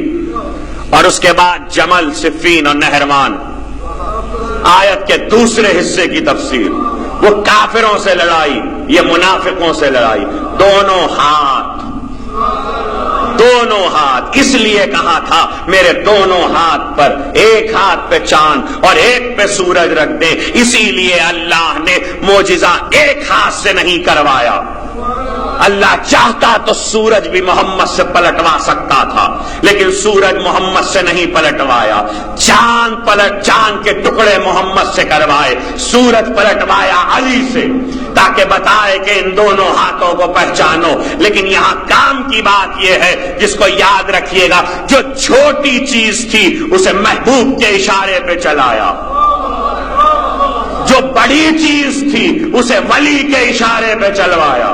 اور اس کے بعد جمل، صفین اور نہروان آیت کے دوسرے حصے کی تفسیر۔ وہ کافروں سے لڑائی، یہ منافقوں سے لڑائی، دونوں ہاتھ، دونوں ہاتھ۔ اس لیے کہا تھا میرے دونوں ہاتھ پر، ایک ہاتھ پہ چاند اور ایک پہ سورج رکھ دیں، اسی لیے اللہ نے معجزہ ایک ہاتھ سے نہیں کروایا۔ اللہ چاہتا تو سورج بھی محمد سے پلٹوا سکتا تھا، لیکن سورج محمد سے نہیں پلٹوایا۔ چاند کے ٹکڑے محمد سے کروائے، سورج پلٹوایا علی سے، تاکہ بتائے کہ ان دونوں ہاتھوں کو پہچانو۔ لیکن یہاں کام کی بات یہ ہے، جس کو یاد رکھیے گا، جو چھوٹی چیز تھی اسے محبوب کے اشارے پہ چلایا، جو بڑی چیز تھی اسے ولی کے اشارے پہ چلوایا۔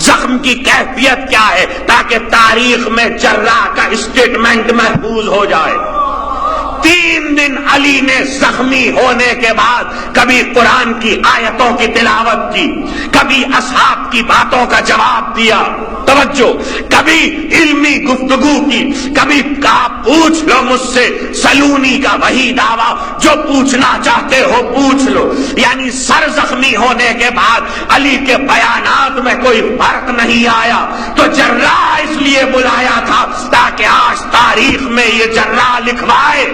زخم کی کیفیت کیا ہے، تاکہ تاریخ میں جراح کا اسٹیٹمنٹ محفوظ ہو جائے۔ 3 دن علی نے زخمی ہونے کے بعد کبھی قرآن کی آیتوں کی تلاوت کی، کبھی اصحاب کی باتوں کا جواب دیا، توجہ، کبھی علمی گفتگو کی، کبھی کہا پوچھ لو مجھ سے، سلونی کا وہی دعویٰ، جو پوچھنا چاہتے ہو پوچھ لو۔ یعنی سر زخمی ہونے کے بعد علی کے بیانات میں کوئی فرق نہیں آیا، تو جراح اس لیے بلایا تھا تاکہ آج تاریخ میں یہ جراح لکھوائے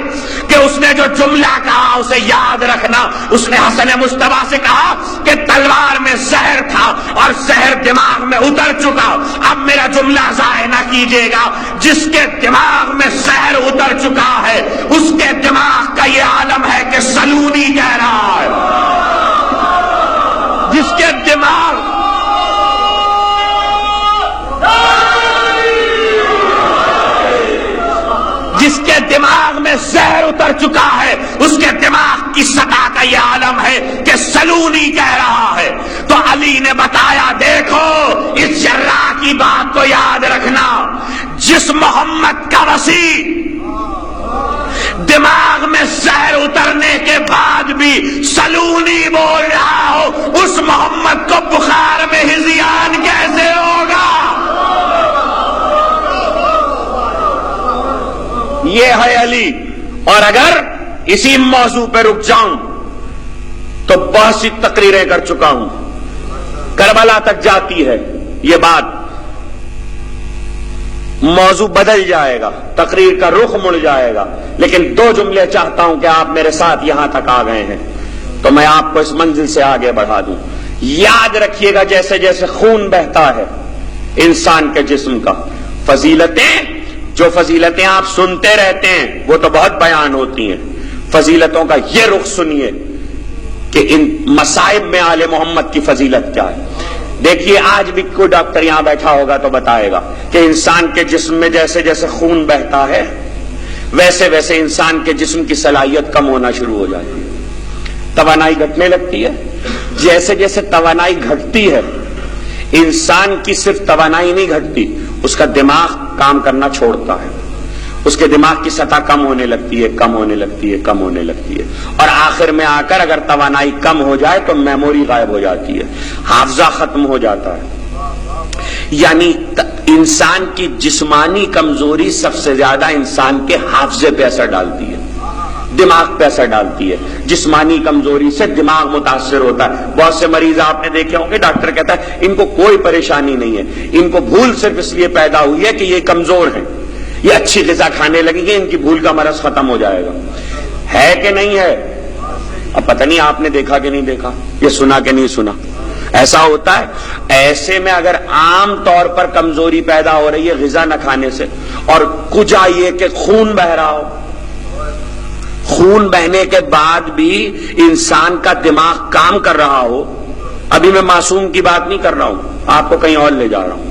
کہ اس نے جو جملہ کہا اسے یاد رکھنا۔ اس نے حسن مصطفیٰ سے کہا کہ تلوار میں زہر تھا اور زہر دماغ میں اتر چکا، اب میرا جملہ ضائع نہ کیجیے گا، جس کے دماغ میں زہر اتر چکا ہے اس کے دماغ کا یہ عالم ہے کہ سلونی کہہ رہا ہے، جس کے دماغ میں زہر اتر چکا ہے اس کے دماغ کی سطح کا یہ عالم ہے کہ سلونی کہہ رہا ہے۔ تو علی نے بتایا دیکھو اس جراح کی بات کو یاد رکھنا، جس محمد کا وسیع دماغ میں زہر اترنے کے بعد بھی سلونی بول رہا ہو، اس محمد کو بخار میں ہذیان کیسے ہوگا؟ یہ ہے علی۔ اور اگر اسی موضوع پہ رک جاؤں تو بہت سی تقریریں کر چکا ہوں، کربلا تک جاتی ہے یہ بات، موضوع بدل جائے گا، تقریر کا رخ مڑ جائے گا، لیکن 2 جملے چاہتا ہوں کہ آپ میرے ساتھ یہاں تک آ گئے ہیں تو میں آپ کو اس منزل سے آگے بڑھا دوں۔ یاد رکھیے گا جیسے جیسے خون بہتا ہے انسان کے جسم کا، جو فضیلتیں آپ سنتے رہتے ہیں وہ تو بہت بیان ہوتی ہیں، فضیلتوں کا یہ رخ سنیے کہ ان مصائب میں آل محمد کی فضیلت کیا ہے۔ دیکھیے آج بھی کوئی ڈاکٹر یہاں بیٹھا ہوگا تو بتائے گا کہ انسان کے جسم میں جیسے جیسے خون بہتا ہے ویسے ویسے انسان کے جسم کی صلاحیت کم ہونا شروع ہو جاتی ہے، توانائی گھٹنے لگتی ہے۔ جیسے جیسے توانائی گھٹتی ہے انسان کی صرف توانائی نہیں گھٹتی، اس کا دماغ کام کرنا چھوڑتا ہے، اس کے دماغ کی سطح کم ہونے لگتی ہے، کم ہونے لگتی ہے، کم ہونے لگتی ہے، اور آخر میں آ کر اگر توانائی کم ہو جائے تو میموری غائب ہو جاتی ہے، حافظہ ختم ہو جاتا ہے۔ یعنی انسان کی جسمانی کمزوری سب سے زیادہ انسان کے حافظے پہ اثر ڈالتی ہے، دماغ پہ اثر ڈالتی ہے۔ جسمانی کمزوری سے دماغ متاثر ہوتا ہے۔ بہت سے مریض آپ نے دیکھے ہوں گے ڈاکٹر کہتا ہے ان کو کوئی پریشانی نہیں ہے، ان کو بھول صرف اس لیے پیدا ہوئی ہے کہ یہ کمزور ہیں، یہ اچھی غذا کھانے لگیں گے ان کی بھول کا مرض ختم ہو جائے گا۔ ہے کہ نہیں ہے؟ اب پتہ نہیں آپ نے دیکھا کہ نہیں دیکھا، یہ سنا کہ نہیں سنا، ایسا ہوتا ہے۔ ایسے میں اگر عام طور پر کمزوری پیدا ہو رہی ہے غذا نہ کھانے سے، اور کجا یہ کہ خون بہ رہا ہو، خون بہنے کے بعد بھی انسان کا دماغ کام کر رہا ہو، ابھی میں معصوم کی بات نہیں کر رہا ہوں، آپ کو کہیں اور لے جا رہا ہوں،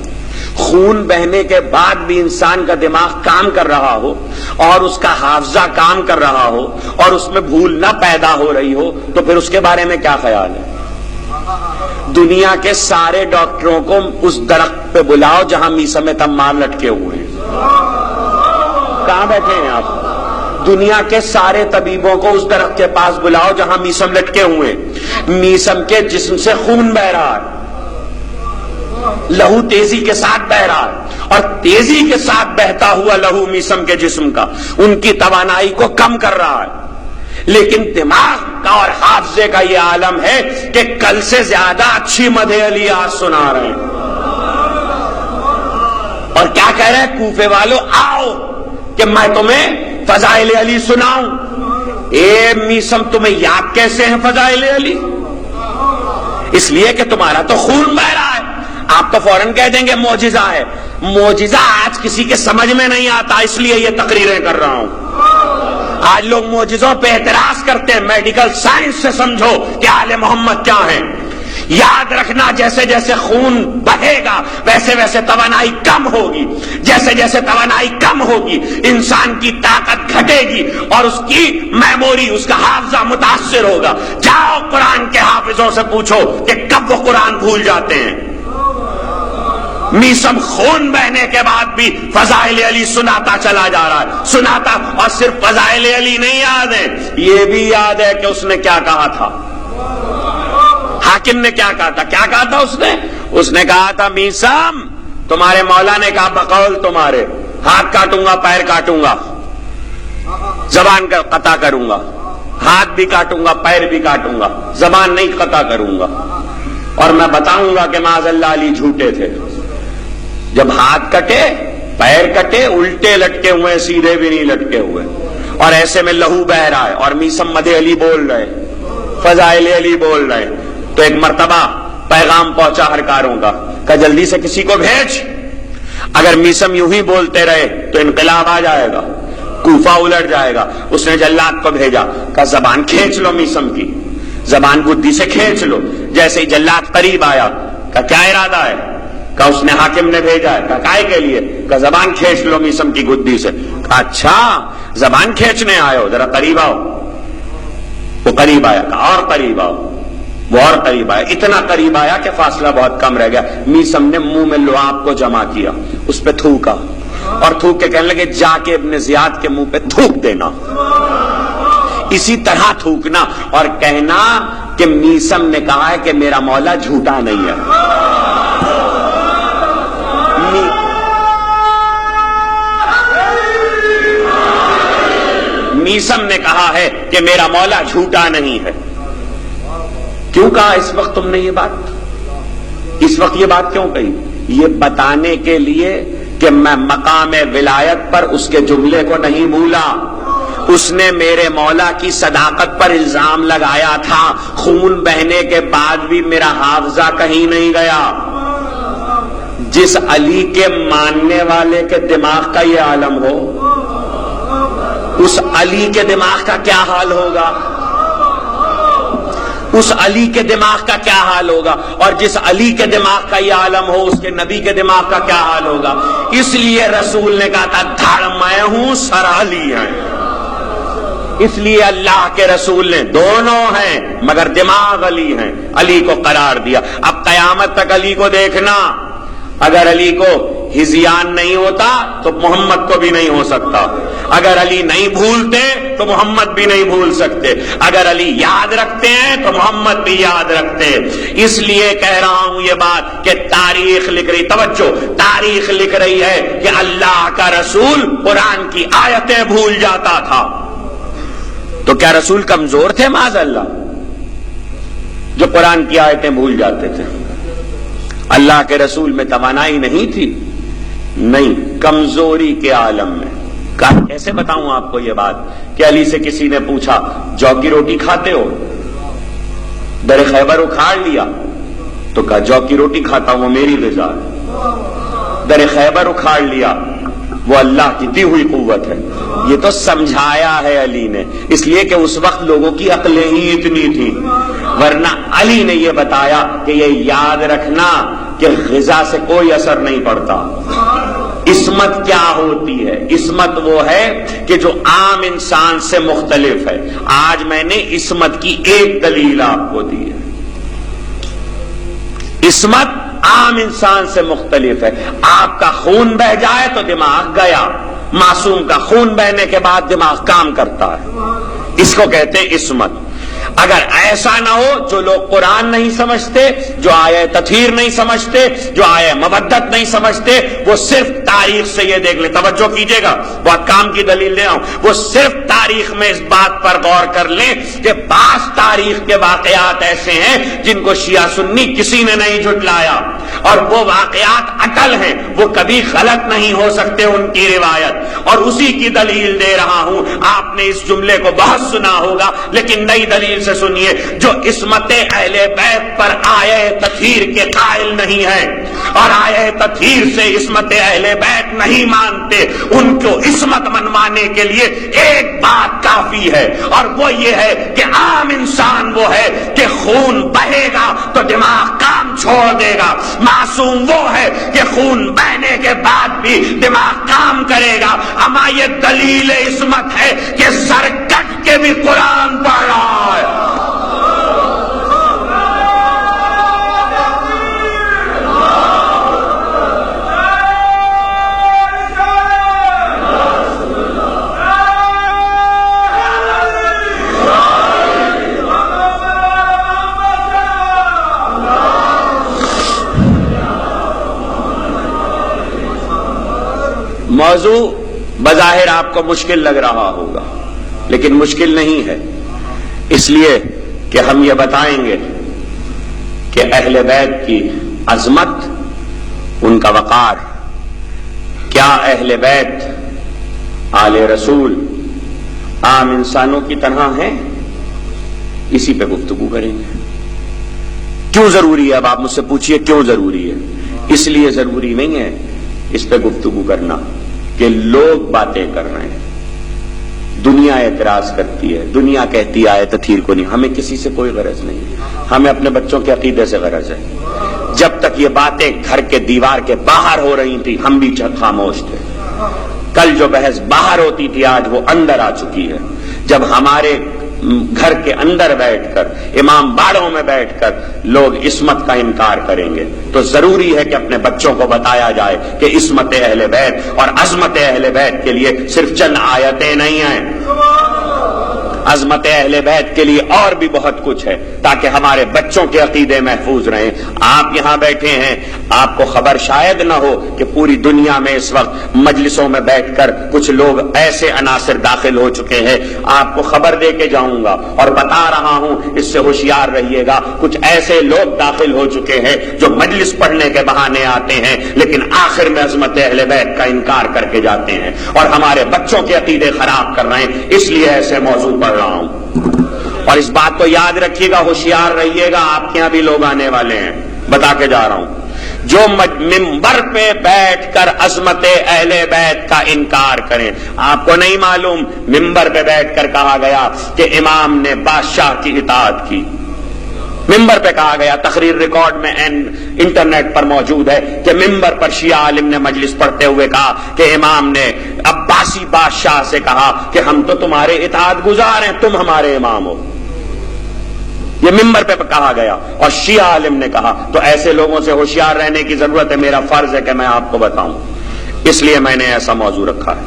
خون بہنے کے بعد بھی انسان کا دماغ کام کر رہا ہو اور اس کا حافظہ کام کر رہا ہو اور اس میں بھول نہ پیدا ہو رہی ہو، تو پھر اس کے بارے میں کیا خیال ہے؟ دنیا کے سارے ڈاکٹروں کو اس درخت پہ بلاؤ جہاں میسم تمار لٹکے ہوئے ہیں، کہاں بیٹھے ہیں آپ؟ دنیا کے سارے طبیبوں کو اس درخت کے پاس بلاؤ جہاں میسم لٹکے ہوئے، میسم کے جسم سے خون بہ رہا ہے، لہو تیزی کے ساتھ بہ رہا ہے، اور تیزی کے ساتھ بہتا ہوا لہو میسم کے جسم کا ان کی توانائی کو کم کر رہا ہے، لیکن دماغ کا اور حافظے کا یہ عالم ہے کہ کل سے زیادہ اچھی مدح علی آج سنا رہے ہیں۔ اور کیا کہہ رہے ہیں کوفے والوں، آؤ کہ میں تمہیں فضائل علی سناؤں۔ اے میسم تمہیں یاد کیسے ہیں فضائل علی؟ اس لیے کہ تمہارا تو خون بہ رہا ہے، آپ تو فوراً کہہ دیں گے معجزہ ہے۔ معجزہ آج کسی کے سمجھ میں نہیں آتا، اس لیے یہ تقریریں کر رہا ہوں۔ آج لوگ معجزوں پہ اعتراض کرتے ہیں، میڈیکل سائنس سے سمجھو کہ آل محمد کیا ہے۔ یاد رکھنا جیسے جیسے خون بہے گا ویسے ویسے توانائی کم ہوگی، جیسے جیسے توانائی کم ہوگی انسان کی طاقت گھٹے گی اور اس کی میموری، اس کا حافظہ متاثر ہوگا۔ جاؤ قرآن کے حافظوں سے پوچھو کہ کب وہ قرآن بھول جاتے ہیں، میسم خون بہنے کے بعد بھی فضائل علی سناتا چلا جا رہا ہے، سناتا، اور صرف فضائل علی نہیں یاد ہے، یہ بھی یاد ہے کہ اس نے کیا کہا تھا، حاکم نے کیا کہا تھا، کیا کہا تھا اس نے کہا تھا میسم تمہارے مولا نے کہا بقول تمہارے ہاتھ کاٹوں گا، پیر کاٹوں گا، زبان کا قطع کروں گا، ہاتھ بھی کاٹوں گا، پیر بھی کاٹوں گا، زبان نہیں قطع کروں گا، اور میں بتاؤں گا کہ معاذ اللہ علی جھوٹے تھے۔ جب ہاتھ کٹے، پیر کٹے، الٹے لٹکے ہوئے، سیدھے بھی نہیں لٹکے ہوئے، اور ایسے میں لہو بہ رہا ہے اور میسم مدح علی بول رہے، فضائل علی بول رہے، تو ایک مرتبہ پیغام پہنچا ہر کاروں کا کہ جلدی سے کسی کو بھیج، اگر میسم یوں ہی بولتے رہے تو انقلاب آ جائے گا، کوفہ الٹ جائے گا۔ اس نے جلاد کو بھیجا، کہا زبان کھینچ لو میسم کی، زبان گدی سے کھینچ لو۔ جیسے ہی جلاد قریب آیا، کہا کیا ارادہ ہے؟ کہا اس نے حاکم نے بھیجا ہے۔ کہا کائے کے لیے؟ کہا زبان کھینچ لو میسم کی گدی سے۔ کہا اچھا زبان کھینچنے آئے ہو، ذرا قریب آؤ۔ وہ قریب آیا، کہا اور قریب آؤ، وہ اور قریب آیا، اتنا قریب آیا کہ فاصلہ بہت کم رہ گیا۔ میسم نے منہ میں لعاب کو جمع کیا، اس پہ تھوکا، اور تھوک کے کہنے لگے جا کے ابن زیاد کے منہ پہ تھوک دینا، اسی طرح تھوکنا، اور کہنا کہ میسم نے کہا ہے کہ میرا مولا جھوٹا نہیں ہے۔ میسم نے کہا ہے کہ میرا مولا جھوٹا نہیں ہے۔ کیوں کہا اس وقت تم نے یہ بات؟ اس وقت یہ بات کیوں کہی؟ یہ بتانے کے لیے کہ میں مقام ولایت پر اس کے جملے کو نہیں بھولا۔ اس نے میرے مولا کی صداقت پر الزام لگایا تھا، خون بہنے کے بعد بھی میرا حافظہ کہیں نہیں گیا۔ جس علی کے ماننے والے کے دماغ کا یہ عالم ہو، اس علی کے دماغ کا کیا حال ہوگا؟ اس علی کے دماغ کا کیا حال ہوگا؟ اور جس علی کے دماغ کا یہ عالم ہو، اس کے نبی کے دماغ کا کیا حال ہوگا؟ اس لیے رسول نے کہا تھا دھڑ میں ہوں سر علی ہے۔ اس لیے اللہ کے رسول نے دونوں ہیں مگر دماغ علی ہیں، علی کو قرار دیا۔ اب قیامت تک علی کو دیکھنا، اگر علی کو ہذیان نہیں ہوتا تو محمد کو بھی نہیں ہو سکتا، اگر علی نہیں بھولتے تو محمد بھی نہیں بھول سکتے، اگر علی یاد رکھتے ہیں تو محمد بھی یاد رکھتے۔ اس لیے کہہ رہا ہوں یہ بات کہ تاریخ لکھ رہی، توجہ، تاریخ لکھ رہی ہے کہ اللہ کا رسول قرآن کی آیتیں بھول جاتا تھا۔ تو کیا رسول کمزور تھے معاذ اللہ جو قرآن کی آیتیں بھول جاتے تھے؟ اللہ کے رسول میں توانائی نہیں تھی؟ نہیں، کمزوری کے عالم میں۔ کیسے بتاؤں آپ کو یہ بات کہ علی سے کسی نے پوچھا جو کی روٹی کھاتے ہو؟ در خیبر اکھاڑ لیا تو کہا جو کی روٹی کھاتا ہوں وہ میری غذا ہے۔ در خیبر اکھاڑ لیا، وہ اللہ کی دی ہوئی قوت ہے۔ یہ تو سمجھایا ہے علی نے، اس لیے کہ اس وقت لوگوں کی عقلیں ہی اتنی تھی، ورنہ علی نے یہ بتایا کہ یہ یاد رکھنا کہ غذا سے کوئی اثر نہیں پڑتا۔ عصمت کیا ہوتی ہے؟ عصمت وہ ہے کہ جو عام انسان سے مختلف ہے۔ آج میں نے عصمت کی ایک دلیل آپ کو دی ہے۔ عصمت عام انسان سے مختلف ہے۔ آپ کا خون بہ جائے تو دماغ گیا، معصوم کا خون بہنے کے بعد دماغ کام کرتا ہے، اس کو کہتے ہیں عصمت۔ اگر ایسا نہ ہو جو لوگ قرآن نہیں سمجھتے، جو آیہ تطہیر نہیں سمجھتے، جو آیہ مودت نہیں سمجھتے، وہ صرف تاریخ سے یہ دیکھ لیں، توجہ کیجئے گا، بہت کام کی دلیل دے رہا ہوں، وہ صرف تاریخ میں اس بات پر غور کر لیں کہ بعض تاریخ کے واقعات ایسے ہیں جن کو شیعہ سنی کسی نے نہیں جھٹلایا، اور وہ واقعات اٹل ہیں، وہ کبھی غلط نہیں ہو سکتے ان کی روایت، اور اسی کی دلیل دے رہا ہوں۔ آپ نے اس جملے کو بہت سنا ہوگا لیکن نئی دلیل سے سنیے، جو عصمت اہل بیت پر آیہ تطہیر کے قائل نہیں ہے اور آیہ تطہیر سے عصمت اہل بیت نہیں مانتے، ان کو عصمت منوانے کے لیے ایک بات کافی ہے، اور وہ یہ ہے کہ عام انسان وہ ہے کہ خون بہے گا تو دماغ کام چھوڑ دے گا، معصوم وہ ہے کہ خون بہنے کے بعد بھی دماغ کام کرے گا۔ اما یہ دلیل عصمت ہے کہ سر کٹ کے بھی قرآن پڑھ رہا ہے۔ موضوع بظاہر آپ کو مشکل لگ رہا ہوگا، لیکن مشکل نہیں ہے، اس لیے کہ ہم یہ بتائیں گے کہ اہل بیت کی عظمت، ان کا وقار، کیا اہل بیت آل رسول عام انسانوں کی طرح ہیں، اسی پہ گفتگو کریں گے۔ کیوں ضروری ہے؟ اب آپ مجھ سے پوچھئے کیوں ضروری ہے؟ اس لیے ضروری نہیں ہے اس پہ گفتگو کرنا کہ لوگ باتیں کر رہے ہیں، دنیا اعتراض کرتی ہے، دنیا کہتی ہے آیت تطہیر کو نہیں، ہمیں کسی سے کوئی غرض نہیں، ہمیں اپنے بچوں کے عقیدے سے غرض ہے۔ جب تک یہ باتیں گھر کے دیوار کے باہر ہو رہی تھی ہم بھی خاموش تھے، کل جو بحث باہر ہوتی تھی آج وہ اندر آ چکی ہے۔ جب ہمارے گھر کے اندر بیٹھ کر، امام باڑوں میں بیٹھ کر لوگ عصمت کا انکار کریں گے تو ضروری ہے کہ اپنے بچوں کو بتایا جائے کہ عصمت اہل بیت اور عظمت اہل بیت کے لیے صرف چند آیتیں نہیں ہیں، عظمت اہل بیت کے لیے اور بھی بہت کچھ ہے، تاکہ ہمارے بچوں کے عقیدے محفوظ رہیں۔ آپ یہاں بیٹھے ہیں، آپ کو خبر شاید نہ ہو کہ پوری دنیا میں اس وقت مجلسوں میں بیٹھ کر کچھ لوگ ایسے عناصر داخل ہو چکے ہیں، آپ کو خبر دے کے جاؤں گا اور بتا رہا ہوں، اس سے ہوشیار رہیے گا، کچھ ایسے لوگ داخل ہو چکے ہیں جو مجلس پڑھنے کے بہانے آتے ہیں لیکن آخر میں عظمت اہل بیت کا انکار کر کے جاتے ہیں اور ہمارے بچوں کے عقیدے خراب کر رہے ہیں، اس لیے ایسے موضوع پڑھ رہا ہوں۔ اور اس بات کو یاد رکھیے گا، ہوشیار رہیے گا، آپ کے یہاں بھی لوگ آنے والے ہیں، بتا کے جا رہا ہوں، جو منبر پہ بیٹھ کر عظمت اہل بیت کا انکار کریں۔ آپ کو نہیں معلوم منبر پہ بیٹھ کر کہا گیا کہ امام نے بادشاہ کی اطاعت کی، ممبر پہ کہا گیا، تقریر ریکارڈ میں انٹرنیٹ پر موجود ہے کہ ممبر پر شیعہ عالم نے مجلس پڑھتے ہوئے کہا کہ امام نے عباسی بادشاہ سے کہا کہ ہم تو تمہارے اطاعت گزار ہیں، تم ہمارے امام ہو، یہ ممبر پہ کہا گیا اور شیعہ عالم نے کہا۔ تو ایسے لوگوں سے ہوشیار رہنے کی ضرورت ہے، میرا فرض ہے کہ میں آپ کو بتاؤں، اس لیے میں نے ایسا موضوع رکھا ہے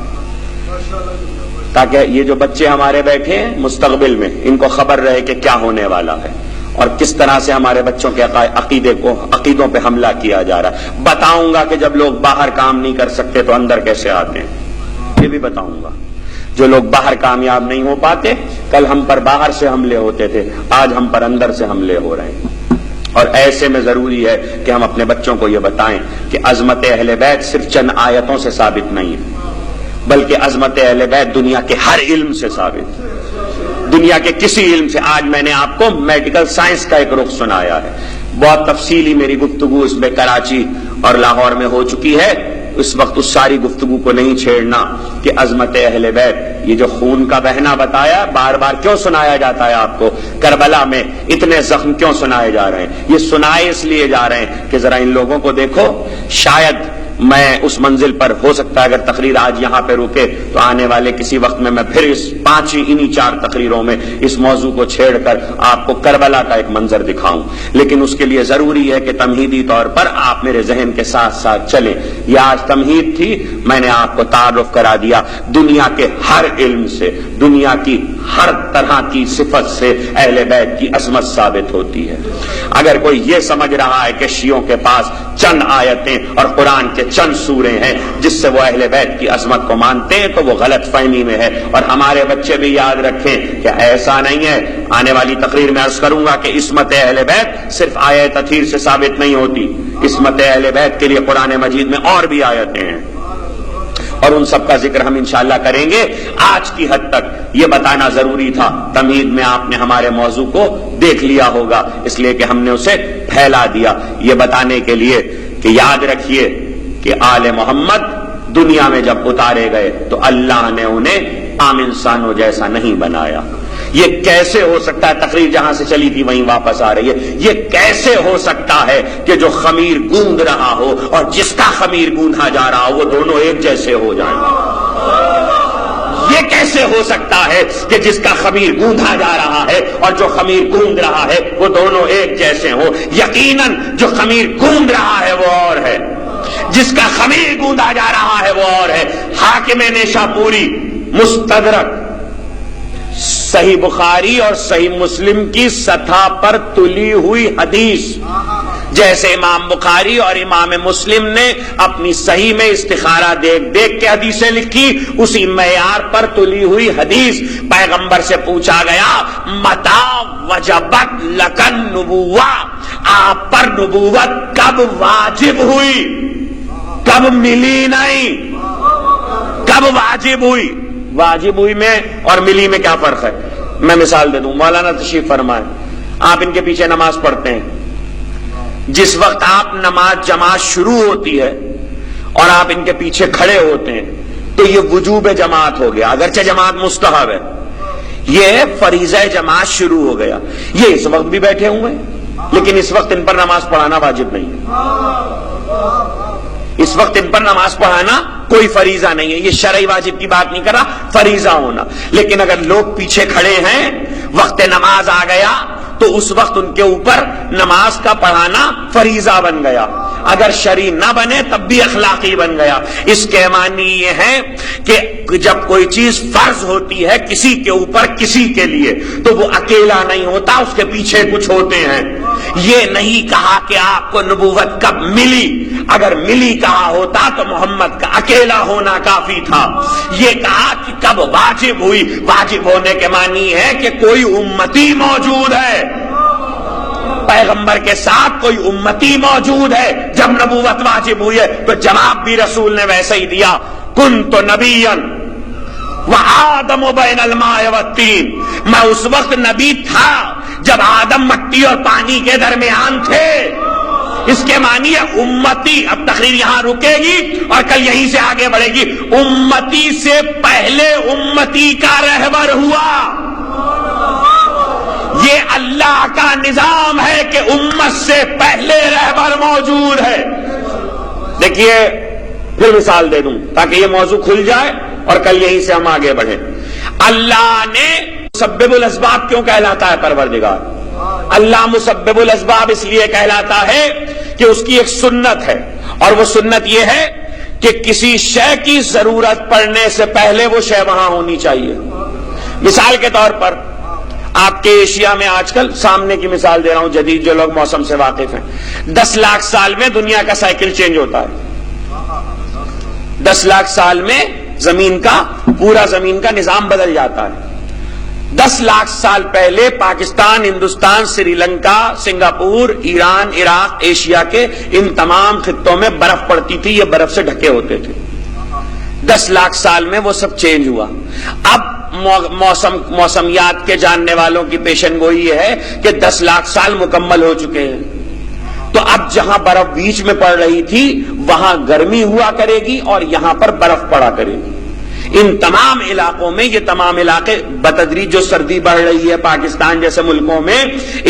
تاکہ یہ جو بچے ہمارے بیٹھے ہیں مستقبل میں ان کو خبر رہے کہ کیا ہونے والا ہے اور کس طرح سے ہمارے بچوں کے عقیدوں پہ حملہ کیا جا رہا ہے۔ بتاؤں گا کہ جب لوگ باہر کام نہیں کر سکتے تو اندر کیسے آتے ہیں، یہ بھی بتاؤں گا۔ جو لوگ باہر کامیاب نہیں ہو پاتے، کل ہم پر باہر سے حملے ہوتے تھے، آج ہم پر اندر سے حملے ہو رہے ہیں، اور ایسے میں ضروری ہے کہ ہم اپنے بچوں کو یہ بتائیں کہ عظمت اہل بیت صرف چند آیتوں سے ثابت نہیں ہے، بلکہ عظمت اہل بیت دنیا کے ہر علم سے ثابت ہے، دنیا کے کسی علم سے۔ آج میں نے آپ کو میڈیکل سائنس کا ایک رخ سنایا ہے، بہت تفصیلی میری گفتگو اس میں کراچی اور لاہور میں ہو چکی ہے، اس وقت اس ساری گفتگو کو نہیں چھیڑنا کہ عظمت اہل بیت، یہ جو خون کا بہنا بتایا بار بار کیوں سنایا جاتا ہے آپ کو، کربلا میں اتنے زخم کیوں سنائے جا رہے ہیں، یہ سنائے اس لیے جا رہے ہیں کہ ذرا ان لوگوں کو دیکھو، شاید میں اس منزل پر ہو سکتا ہے اگر تقریر آج یہاں پہ رکے تو آنے والے کسی وقت میں پھر اس انہی 4 تقریروں میں اس موضوع کو چھیڑ کر آپ کو کربلا کا ایک منظر دکھاؤں، لیکن اس کے لیے ضروری ہے کہ تمہیدی طور پر آپ میرے ذہن کے ساتھ ساتھ چلیں۔ یہ آج تمہید تھی، میں نے آپ کو تعارف کرا دیا، دنیا کے ہر علم سے، دنیا کی ہر طرح کی صفت سے اہل بیت کی عظمت ثابت ہوتی ہے۔ اگر کوئی یہ سمجھ رہا ہے کہ شیعوں کے پاس چند آیتیں اور قرآن کے چند سورے ہیں جس سے وہ اہل بیت کی عظمت کو مانتے ہیں تو وہ غلط فہمی میں ہے، اور ہمارے بچے بھی یاد رکھیں کہ ایسا نہیں ہے۔ آنے والی تقریر میں عرض کروں گا کہ عصمت اہل بیت صرف آیت تطہیر سے ثابت نہیں ہوتی، عصمت اہل بیت کے لیے قرآن مجید میں اور بھی آیتیں ہیں اور ان سب کا ذکر ہم انشاءاللہ کریں گے۔ آج کی حد تک یہ بتانا ضروری تھا، تمہید میں آپ نے ہمارے موضوع کو دیکھ لیا ہوگا، اس لیے کہ ہم نے اسے پھیلا دیا، یہ بتانے کے لیے کہ یاد رکھیے کہ آل محمد دنیا میں جب اتارے گئے تو اللہ نے انہیں عام انسانوں جیسا نہیں بنایا۔ یہ کیسے ہو سکتا ہے، تقریر جہاں سے چلی تھی وہیں واپس آ رہی ہے، یہ کیسے ہو سکتا ہے کہ جو خمیر گوندھ رہا ہو اور جس کا خمیر گوندھا جا رہا ہو وہ دونوں ایک جیسے ہو جائیں؟ یہ کیسے ہو سکتا ہے کہ جس کا خمیر گوندھا جا رہا ہے اور جو خمیر گوندھ رہا ہے وہ دونوں ایک جیسے ہوں؟ یقیناً جو خمیر گوندھ رہا ہے وہ اور ہے، جس کا خمیر گوندا جا رہا ہے وہ اور ہے۔ حاکم نیشاپوری مستدرک صحیح بخاری اور صحیح مسلم کی سطح پر تلی ہوئی حدیث جیسے امام بخاری اور امام مسلم نے اپنی صحیح میں استخارہ دیکھ دیکھ کے حدیثیں لکھی، اسی معیار پر تلی ہوئی حدیث پیغمبر سے پوچھا گیا متا وجبت لکن نبوہ، آپ پر نبوت کب واجب ہوئی، کب ملی نہیں، کب واجب ہوئی؟ واجب ہوئی میں اور ملی میں کیا فرق ہے؟ میں مثال دے دوں، مولانا تشریف فرمائیں، آپ ان کے پیچھے نماز پڑھتے ہیں، جس وقت آپ نماز جماعت شروع ہوتی ہے اور آپ ان کے پیچھے کھڑے ہوتے ہیں تو یہ وجوب جماعت ہو گیا، اگرچہ جماعت مستحب ہے، یہ فریضہ جماعت شروع ہو گیا۔ یہ اس وقت بھی بیٹھے ہوئے ہیں لیکن اس وقت ان پر نماز پڑھانا واجب نہیں ہے، اس وقت ان پر نماز پڑھانا کوئی فریضہ نہیں ہے، یہ شرعی واجب کی بات نہیں کر رہا، فریضہ ہونا۔ لیکن اگر لوگ پیچھے کھڑے ہیں، وقت نماز آ گیا تو اس وقت ان کے اوپر نماز کا پڑھانا فریضہ بن گیا، اگر شرعی نہ بنے تب بھی اخلاقی بن گیا۔ اس کے معنی یہ ہے کہ جب کوئی چیز فرض ہوتی ہے کسی کے اوپر کسی کے لیے تو وہ اکیلا نہیں ہوتا، اس کے پیچھے کچھ ہوتے ہیں۔ یہ نہیں کہا کہ آپ کو نبوت کب ملی، اگر ملی کہا ہوتا تو محمد کا اکیلا ہونا کافی تھا۔ یہ کہا کہ کب واجب ہوئی، واجب ہونے کے معنی ہے کہ کوئی امتی موجود ہے، پیغمبر کے ساتھ کوئی امتی موجود ہے۔ جب نبوت واجب ہوئی ہے تو جواب بھی رسول نے ویسے ہی دیا، کنت نبیا وآدم بین الماء والطین، میں اس وقت نبی تھا جب آدم مٹی اور پانی کے درمیان تھے۔ اس کے معنی ہے امتی، اب تقریر یہاں رکے گی اور کل یہیں سے آگے بڑھے گی، امتی سے پہلے امتی کا رہبر ہوا۔ یہ اللہ کا نظام ہے کہ امت سے پہلے رہبر موجود ہے۔ دیکھیے پھر مثال دے دوں تاکہ یہ موضوع کھل جائے اور کل یہیں سے ہم آگے بڑھیں۔ اللہ نے مسبب الاسباب کیوں کہلاتا ہے پروردگار؟ اللہ مسبب الاسباب اس لیے کہلاتا ہے کہ اس کی ایک سنت ہے، اور وہ سنت یہ ہے کہ کسی شے کی ضرورت پڑنے سے پہلے وہ شے وہاں ہونی چاہیے۔ مثال کے طور پر آپ کے ایشیا میں آج کل، سامنے کی مثال دے رہا ہوں جدید جو لوگ موسم سے واقف ہیں، 10 لاکھ سال میں دنیا کا سائیکل چینج ہوتا ہے، 10 لاکھ سال میں زمین کا پورا زمین کا نظام بدل جاتا ہے۔ 10 لاکھ سال پہلے پاکستان، ہندوستان، سری لنکا، سنگاپور، ایران، عراق، ایشیا کے ان تمام خطوں میں برف پڑتی تھی، یہ برف سے ڈھکے ہوتے تھے۔ 10 لاکھ سال میں وہ سب چینج ہوا۔ اب موسمیات کے جاننے والوں کی پیشن گوئی یہ ہے کہ 10 لاکھ سال مکمل ہو چکے ہیں، تو اب جہاں برف بیچ میں پڑ رہی تھی وہاں گرمی ہوا کرے گی اور یہاں پر برف پڑا کرے گی۔ ان تمام علاقوں میں، یہ تمام علاقے بتدریج جو سردی بڑھ رہی ہے پاکستان جیسے ملکوں میں،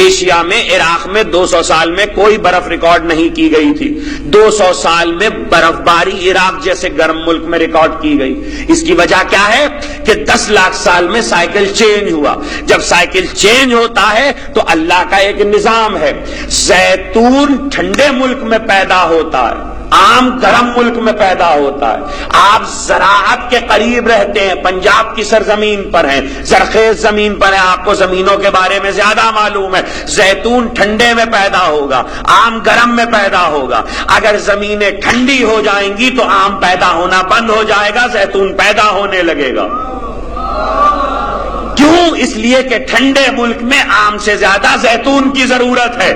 ایشیا میں، عراق میں 200 سال میں کوئی برف ریکارڈ نہیں کی گئی تھی، 200 سال میں برف باری عراق جیسے گرم ملک میں ریکارڈ کی گئی۔ اس کی وجہ کیا ہے کہ 10 لاکھ سال میں سائیکل چینج ہوا۔ جب سائیکل چینج ہوتا ہے تو اللہ کا ایک نظام ہے، زیتون ٹھنڈے ملک میں پیدا ہوتا ہے، آم گرم ملک میں پیدا ہوتا ہے۔ آپ زراعت کے قریب رہتے ہیں، پنجاب کی سرزمین پر ہیں، زرخیز زمین پر ہیں، آپ کو زمینوں کے بارے میں زیادہ معلوم ہے۔ زیتون ٹھنڈے میں پیدا ہوگا، آم گرم میں پیدا ہوگا۔ اگر زمینیں ٹھنڈی ہو جائیں گی تو آم پیدا ہونا بند ہو جائے گا، زیتون پیدا ہونے لگے گا۔ کیوں؟ اس لیے کہ ٹھنڈے ملک میں آم سے زیادہ زیتون کی ضرورت ہے،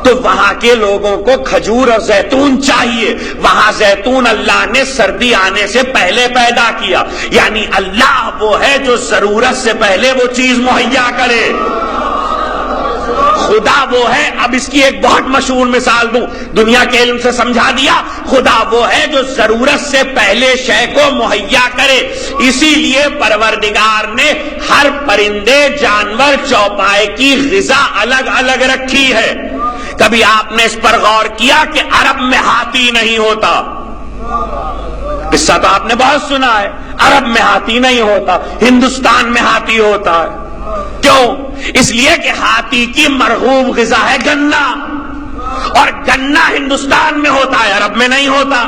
تو وہاں کے لوگوں کو کھجور اور زیتون چاہیے۔ وہاں زیتون اللہ نے سردی آنے سے پہلے پیدا کیا، یعنی اللہ وہ ہے جو ضرورت سے پہلے وہ چیز مہیا کرے۔ خدا وہ ہے، اب اس کی ایک بہت مشہور مثال دوں، دنیا کے علم سے سمجھا دیا، خدا وہ ہے جو ضرورت سے پہلے شے کو مہیا کرے۔ اسی لیے پروردگار نے ہر پرندے، جانور، چوپائے کی غذا الگ الگ رکھی ہے۔ کبھی آپ نے اس پر غور کیا کہ عرب میں ہاتھی نہیں ہوتا؟ قصہ تو آپ نے بہت سنا ہے، عرب میں ہاتھی نہیں ہوتا، ہندوستان میں ہاتھی ہوتا ہے۔ کیوں؟ اس لیے کہ ہاتھی کی مرغوب غذا ہے گنا، اور گنا ہندوستان میں ہوتا ہے، عرب میں نہیں ہوتا۔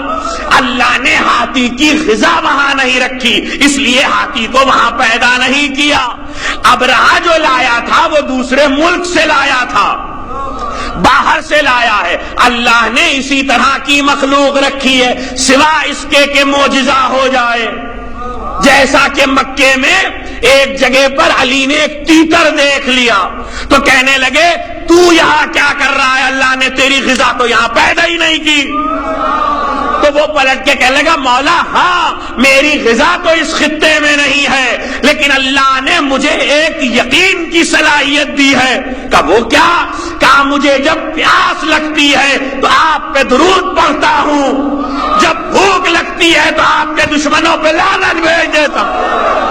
اللہ نے ہاتھی کی غذا وہاں نہیں رکھی، اس لیے ہاتھی کو وہاں پیدا نہیں کیا۔ ابرہہ جو لایا تھا وہ دوسرے ملک سے لایا تھا، باہر سے لایا ہے. اللہ نے اسی طرح کی مخلوق رکھی ہے سوا اس کے کہ معجزہ ہو جائے. جیسا کہ مکے میں ایک جگہ پر علی نے ایک تیتر دیکھ لیا تو کہنے لگے تو یہاں کیا کر رہا ہے؟ اللہ نے تیری غذا تو یہاں پیدا ہی نہیں کی. تو وہ پلٹ کے کہنے لگا مولا ہاں میری غذا تو اس خطے میں نہیں ہے لیکن اللہ نے مجھے ایک یقین کی صلاحیت دی ہے. کہا وہ کیا؟ کہا مجھے جب پیاس لگتی ہے تو آپ پہ درود پڑھتا ہوں, جب بھوک لگتی ہے تو آپ کے دشمنوں پہ لعنت بھیج دیتا ہوں.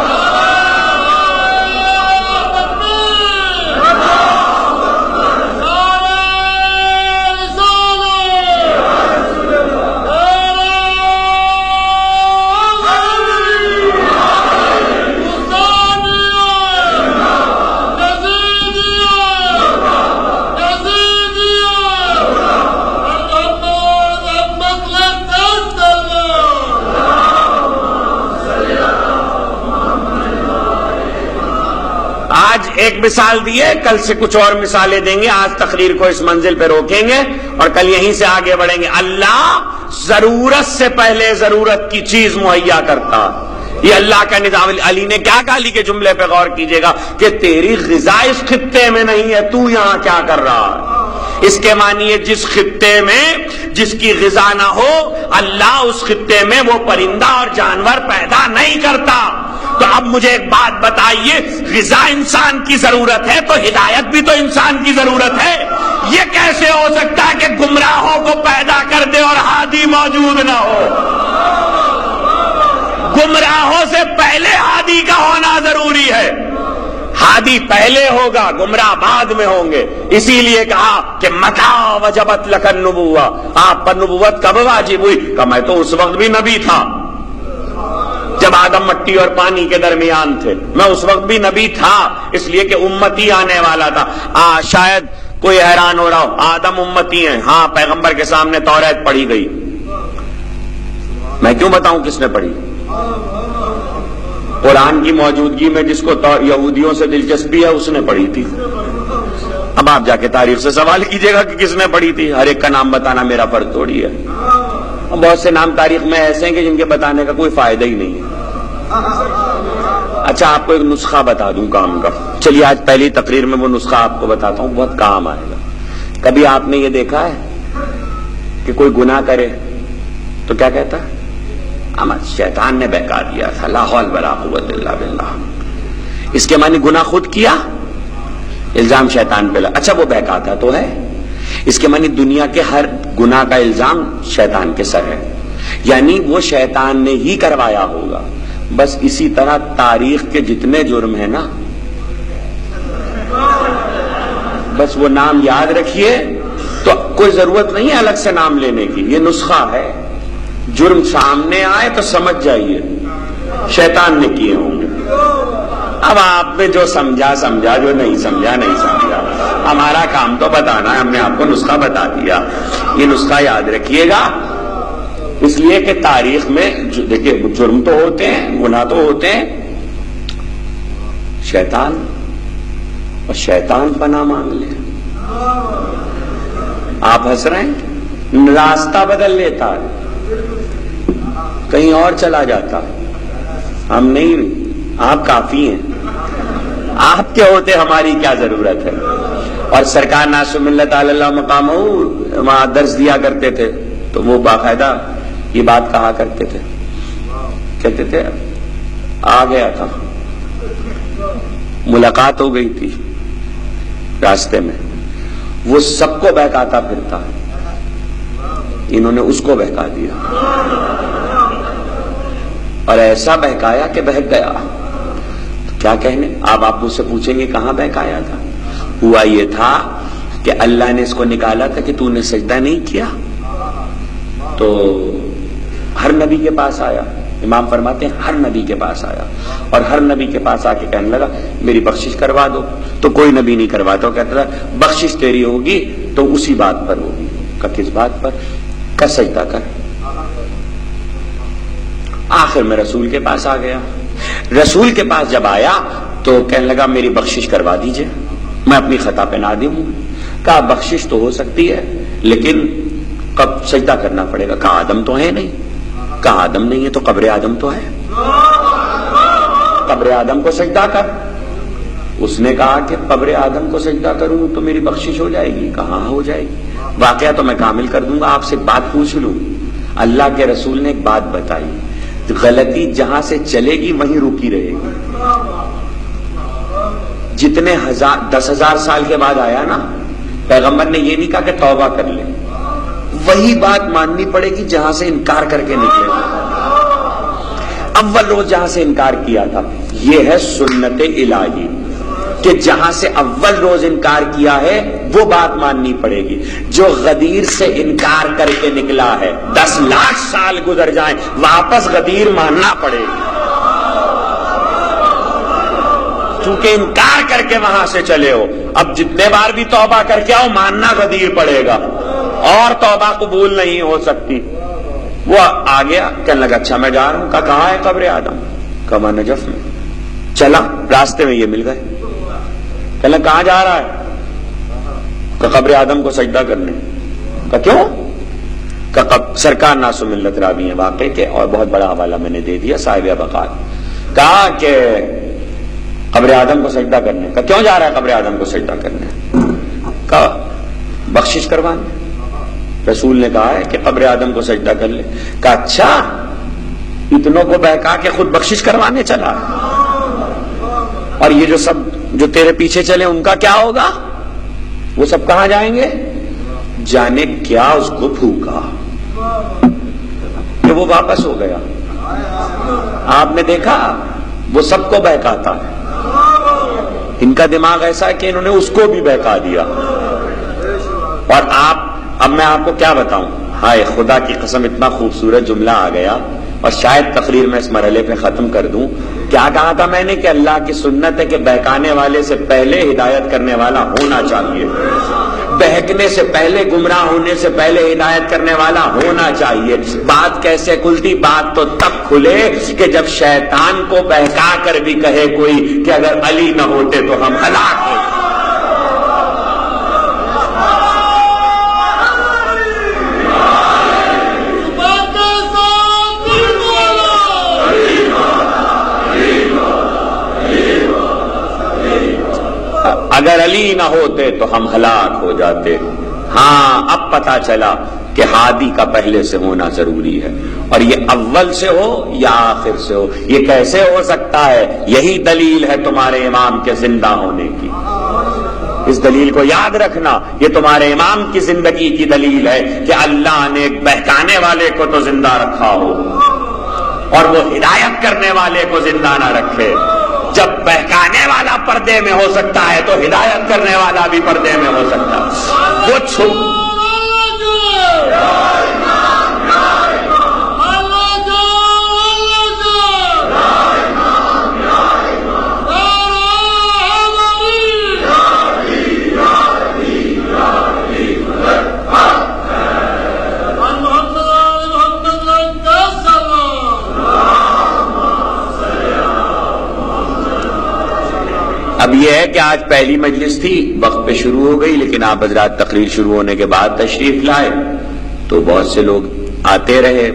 ایک مثال دی ہے, کل سے کچھ اور مثالیں دیں گے. آج تقریر کو اس منزل پہ روکیں گے اور کل یہیں سے آگے بڑھیں گے. اللہ ضرورت سے پہلے ضرورت کی چیز مہیا کرتا. یہ اللہ کا نظام. علی نے کیا کہا؟ علی کے جملے پہ غور کیجئے گا کہ تیری غذا اس خطے میں نہیں ہے, تو یہاں کیا کر رہا ہے؟ اس کے معنی ہے جس خطے میں جس کی غذا نہ ہو اللہ اس خطے میں وہ پرندہ اور جانور پیدا نہیں کرتا. تو اب مجھے ایک بات بتائیے, غذا انسان کی ضرورت ہے تو ہدایت بھی تو انسان کی ضرورت ہے. یہ کیسے ہو سکتا ہے کہ گمراہوں کو پیدا کر دے اور ہادی موجود نہ ہو؟ گمراہوں سے پہلے ہادی کا ہونا ضروری ہے. ہادی پہلے ہوگا, گمراہ بعد میں ہوں گے. اسی لیے کہا کہ متا وجبت لک النبوہ, آپ پر نبوت کب واجب ہوئی؟ کہ میں تو اس وقت بھی نبی تھا جب آدم مٹی اور پانی کے درمیان تھے, میں اس وقت بھی نبی تھا, اس لیے کہ امتی آنے والا تھا. شاید کوئی حیران ہو رہا ہو, آدم امتی ہیں, ہاں پیغمبر کے سامنے توریت پڑھی گئی. میں کیوں بتاؤں کس نے پڑھی؟ قرآن کی موجودگی میں جس کو یہودیوں سے دلچسپی ہے اس نے پڑھی تھی. اب آپ جا کے تاریخ سے سوال کیجئے گا کہ کس نے پڑھی تھی. ہر ایک کا نام بتانا میرا فرض تھوڑی ہے. بہت سے نام تاریخ میں ایسے ہیں کہ جن کے بتانے کا کوئی فائدہ ہی نہیں ہے. اچھا آپ کو ایک نسخہ بتا دوں کام کا. چلیے آج پہلی تقریر میں وہ نسخہ آپ کو بتاتا ہوں, بہت کام آئے گا. کبھی آپ نے یہ دیکھا ہے کہ کوئی گناہ کرے تو کیا کہتا ہے؟ شیطان نے بہکا دیا تھا, لا حول ولا قوت الا باللہ. اس کے معنی گناہ خود کیا, الزام شیطان پہ لگا. اچھا وہ بہکاتا تو ہے, اس کے معنی دنیا کے ہر گناہ کا الزام شیطان کے سر ہے, یعنی وہ شیطان نے ہی کروایا ہوگا. بس اسی طرح تاریخ کے جتنے جرم ہیں نا, بس وہ نام یاد رکھیے, تو کوئی ضرورت نہیں ہے الگ سے نام لینے کی. یہ نسخہ ہے, جرم سامنے آئے تو سمجھ جائیے شیطان نے کیے ہوں گے. اب آپ نے جو سمجھا سمجھا, جو نہیں سمجھا نہیں سمجھا. ہمارا کام تو بتانا ہے, ہم نے آپ کو نسخہ بتا دیا. یہ نسخہ یاد رکھیے گا, اس لیے کہ تاریخ میں دیکھیے جرم تو ہوتے ہیں, گناہ تو ہوتے ہیں, شیطان اور شیطان پناہ مانگ لے. آپ ہنس رہے ہیں, راستہ بدل لیتا ہے, کہیں اور چلا جاتا. ہم نہیں, آپ کافی ہیں. آپ کے ہوتے ہماری کیا ضرورت ہے؟ اور سرکار ناصر اللہ تعالی اللہ مقام وہاں درس دیا کرتے تھے تو وہ باقاعدہ یہ بات کہا کرتے تھے, کہتے تھے آ گیا تھا, ملاقات ہو گئی تھی راستے میں, وہ سب کو بہکاتا پھرتا, انہوں نے اس کو بہکا دیا اور ایسا بہکایا کہ بہک گیا. تو کیا کہنے, آپ مجھ سے پوچھیں گے کہاں بہکایا تھا؟ ہوا یہ تھا کہ اللہ نے اس کو نکالا تھا کہ تو نے سجدہ نہیں کیا, تو ہر نبی کے پاس آیا. امام فرماتے ہیں ہر نبی کے پاس آیا اور ہر نبی کے پاس آ کے کہنے لگا میری بخشش کروا دو. تو کوئی نبی نہیں کرواتا, کہتا تھا بخشش تیری ہوگی تو اسی بات پر ہوگی. کہ کس بات پر؟ کر سجدہ کر. آخر میں رسول کے پاس آ گیا. رسول کے پاس جب آیا تو کہنے لگا میری بخشش کروا دیجئے, میں اپنی خطا پہ نادم ہوں. کہا بخشش تو ہو سکتی ہے لیکن کب سجدہ کرنا پڑے گا. کہا آدم تو ہے نہیں. کہا آدم نہیں ہے تو قبر آدم تو ہے, قبر آدم کو سجدہ کر. اس نے کہا کہ قبر آدم کو سجدہ کروں تو میری بخشش ہو جائے گی. کہاں ہو جائے گی, واقعہ تو میں کامل کر دوں گا. آپ سے بات پوچھ لوں, اللہ کے رسول نے ایک بات بتائی, غلطی جہاں سے چلے گی وہیں رکی رہے گی. جتنے 10,000 سال کے بعد آیا نا, پیغمبر نے یہ نہیں کہا کہ توبہ کر لے, وہی بات ماننی پڑے گی جہاں سے انکار کر کے نکلے. اول روز جہاں سے انکار کیا تھا, یہ ہے سنت الہی کہ جہاں سے اول روز انکار کیا ہے وہ بات ماننی پڑے گی. جو غدیر سے انکار کر کے نکلا ہے 10 لاکھ سال گزر جائیں واپس غدیر ماننا پڑے گی, چونکہ انکار کر کے وہاں سے چلے ہو. اب جتنے بار بھی توبہ کر کے آؤ ماننا غدیر پڑے گا, اور توبہ قبول نہیں ہو سکتی. وہ آ گیا, کہنے لگا اچھا میں جا رہا ہوں. کہاں ہے قبر آدم؟ کہا نجف میں. چلا, راستے میں یہ مل گئے. کہنے لگا کہاں جا رہا ہے؟ کہ قبر آدم کو سجدہ کرنے. کہا کیوں؟ کہ سرکار ناس و ملت راوی ہیں واقعے کے, اور بہت بڑا حوالہ میں نے دے دیا صاحب ابقال. کہا کہ قبر آدم کو سجدہ کرنے. کہا کیوں جا رہا ہے قبر آدم کو سجدہ کرنے؟ کہا بخشش کروانے. رسول نے کہا ہے کہ قبر آدم کو سجدہ کر لے. کہا اچھا, اتنوں کو بہکا کے خود بخشش کروانے چلا, اور یہ جو سب جو تیرے پیچھے چلے ان کا کیا ہوگا؟ وہ سب کہاں جائیں گے؟ جانے کیا اس کو پھونکا کہ وہ واپس ہو گیا. آپ نے دیکھا وہ سب کو بہکاتا ہے. ان کا دماغ ایسا ہے کہ انہوں نے اس کو بھی بہکا دیا. اور اب میں آپ کو کیا بتاؤں, ہائے خدا کی قسم اتنا خوبصورت جملہ آ گیا, اور شاید تقریر میں اس مرحلے پہ ختم کر دوں. کیا کہا تھا میں نے کہ اللہ کی سنت ہے کہ بہکانے والے سے پہلے ہدایت کرنے والا ہونا چاہیے, بہکنے سے پہلے, گمراہ ہونے سے پہلے ہدایت کرنے والا ہونا چاہیے. بات کیسے کھلتی؟ بات تو تب کھلے کہ جب شیطان کو بہکا کر بھی کہے کوئی کہ اگر علی نہ ہوتے تو ہم ہلاک ہوتے. اگر علی نہ ہوتے تو ہم ہلاک ہو جاتے. ہاں اب پتا چلا کہ ہادی کا پہلے سے ہونا ضروری ہے, اور یہ اول سے ہو یا آخر سے ہو. یہ کیسے ہو سکتا ہے؟ یہی دلیل ہے تمہارے امام کے زندہ ہونے کی. اس دلیل کو یاد رکھنا, یہ تمہارے امام کی زندگی کی دلیل ہے کہ اللہ نے ایک بہکانے والے کو تو زندہ رکھا ہو اور وہ ہدایت کرنے والے کو زندہ نہ رکھے. جب بہکانے والا پردے میں ہو سکتا ہے تو ہدایت کرنے والا بھی پردے میں ہو سکتا ہے. وہ چھپ اب یہ ہے کہ آج پہلی مجلس تھی, وقت پہ شروع ہو گئی, لیکن آپ حضرات تقریر شروع ہونے کے بعد تشریف لائے تو بہت سے لوگ آتے رہے.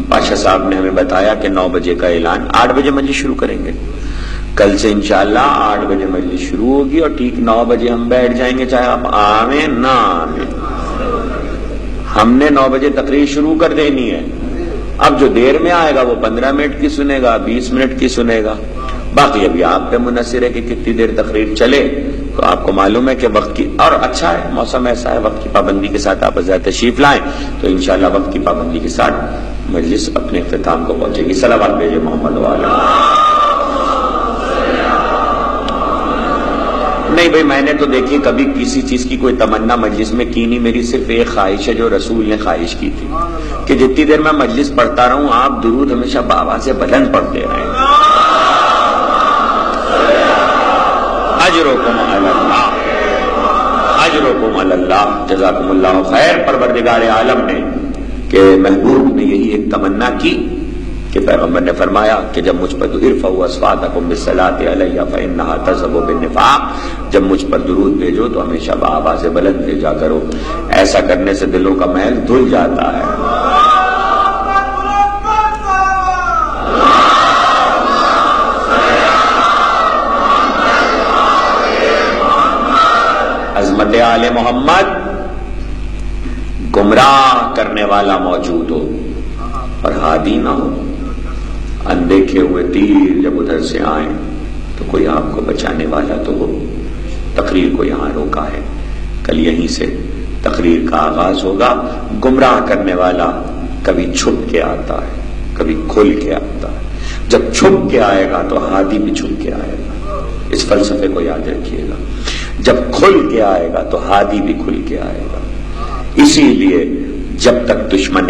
پاشا صاحب نے ہمیں بتایا کہ 9 بجے کا اعلان, 8 بجے مجلس شروع کریں گے. کل سے انشاءاللہ 8 بجے مجلس شروع ہوگی اور ٹھیک 9 بجے ہم بیٹھ جائیں گے, چاہے آپ آمین نہ آمین. ہم نے 9 بجے تقریر شروع کر دینی ہے. اب جو دیر میں آئے گا وہ 15 منٹ کی سنے گا, 20 منٹ کی سنے گا. باقی ابھی آپ پہ منحصر ہے کہ کتنی دیر تقریر چلے. تو آپ کو معلوم ہے کہ وقت کی, اور اچھا ہے موسم ایسا ہے, وقت کی پابندی کے ساتھ آپ حضرات تشریف لائیں تو انشاءاللہ وقت کی پابندی کے ساتھ مجلس اپنے اختتام کو پہنچے گی. صلوات بھیجے محمد والا. نہیں بھائی, میں نے تو دیکھی کبھی کسی چیز کی کوئی تمنا مجلس میں کی نہیں. میری صرف ایک خواہش ہے جو رسول نے خواہش کی تھی کہ جتنی دیر میں مجلس پڑھتا رہوں آپ درود ہمیشہ بابا سے بلند پڑھتے رہیں. اجرکم علی اللہ, اجرکم علی اللہ, جزاکم اللہ خیر. پروردگار عالم نے کہ محبوب نے یہی ایک تمنا کی کہ پیغمبر نے فرمایا کہ جب مجھ پر ارفعوا اصواتکم بالصلاۃ علیہ فانھا تذهب بالنفاق، جب مجھ پر درود بھیجو تو ہمیشہ بآواز بلند بھیجا کرو، ایسا کرنے سے دلوں کا میل دھل جاتا ہے۔ عظمت آل محمد، گمراہ کرنے والا موجود ہو اور ہادی نہ ہو، اندیکھے ہوئے تیر جب ادھر سے آئیں تو کوئی آپ کو بچانے والا تو ہو۔ تقریر کو یہاں روکا ہے، کل یہیں سے تقریر کا آغاز ہوگا۔ گمراہ کرنے والا کبھی چھپ کے آتا ہے، کبھی کھل کے آتا ہے۔ جب چھپ کے آئے گا تو ہادی بھی چھپ کے آئے گا، اس فلسفے کو یاد رکھیے گا۔ جب کھل کے آئے گا تو ہادی بھی کھل کے آئے گا۔ اسی لیے جب تک دشمن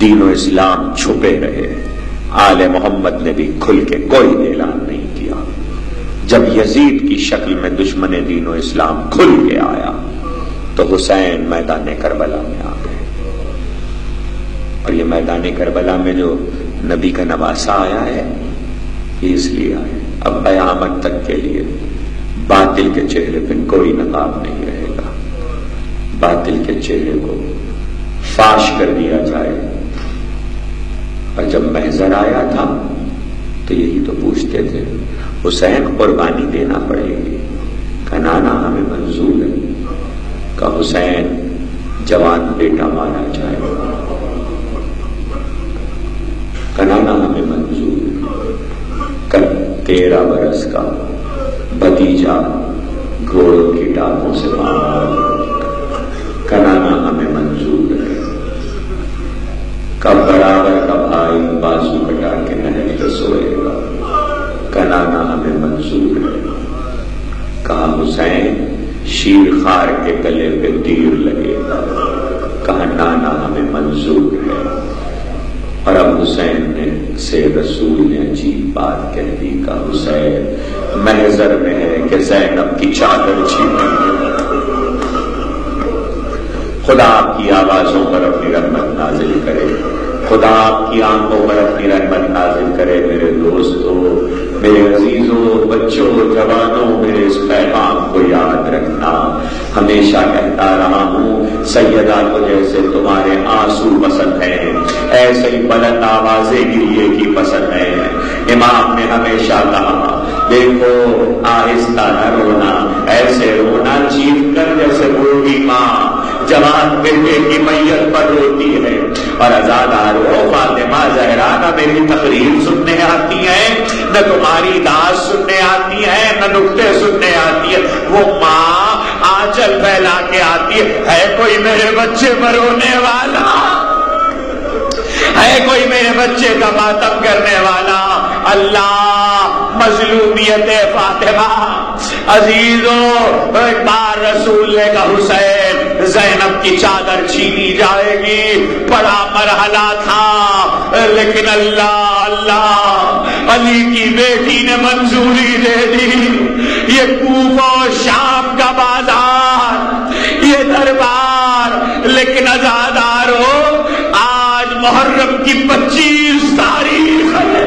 دین و اسلام چھپے رہے، آل محمد نے بھی کھل کے کوئی اعلان نہیں کیا۔ جب یزید کی شکل میں دشمن دین و اسلام کھل کے آیا تو حسین میدان کربلا میں آ گئے، اور یہ میدان کربلا میں جو نبی کا نواسا آیا ہے یہ اس لیے آیا اب قیامت تک کے لیے باطل کے چہرے پہ کوئی نقاب نہیں رہے گا، باطل کے چہرے کو فاش کر دیا جائے۔ اور جب محضر آیا تھا تو یہی تو پوچھتے تھے، حسین قربانی دینا پڑے گی، کہ نانا ہمیں منظور ہے، کہ حسین جوان بیٹا مارا جائے، کہ نانا ہمیں منظور ہے، کل 13 برس کا بھتیجا گھوڑوں کی ٹانگوں سے مارا، کہ نانا ہمیں منظور ہے، کب برابر کا بھائی بازو کٹا کے نہر پہ سوئے گا، کہنا ہمیں منظور ہے۔ کہا حسین شیر خار کے گلے پہ تیر لگے گا، کہا نانا ہمیں منظور ہے۔ اور اب حسین نے سے رسول نے عجیب بات کہہ دی، کہ حسین محضر میں ہے کہ زینب کی چادر چھینی ہے۔ خدا آپ کی آوازوں پر اپنی رحمت نازل کرے، خدا آپ کی آنکھوں پر اپنی رحمت نازل کرے۔ میرے دوستوں، میرے عزیزوں، بچوں، جوانوں، میرے اس پیغام کو یاد رکھنا۔ ہمیشہ کہتا رہا ہوں، سیدہ کو جیسے تمہارے آنسو پسند ہیں ایسے ہی بلند آوازیں گریے کی پسند ہیں۔ امام نے ہمیشہ کہا، دیکھو آہستہ نہ رونا، ایسے رونا چیخ کر جیسے بوڑھی ماں جوان بیٹے کی میت پر روتی ہے۔ اور ازادارو، فاطمہ زہرا نہ میری تقریر سننے آتی ہیں، نہ تمہاری داد سننے آتی ہے، نہ نکتے سننے آتی ہے، وہ ماں آنچل پھیلا کے آتی ہے کوئی میرے بچے پر رونے والا، ہے کوئی میرے بچے کا ماتم کرنے والا۔ اللہ مظلومیت فاطمہ عزیزوں، ایک بار رسول نے کہا حسین زینب کی چادر چھینی جائے گی، بڑا مرحلہ تھا، لیکن اللہ علی کی بیٹی نے منظوری دے دی۔ یہ کوفہ و شام کا بازار، یہ دربار، لیکن ازادارو آج محرم کی 25 تاریخ ہے،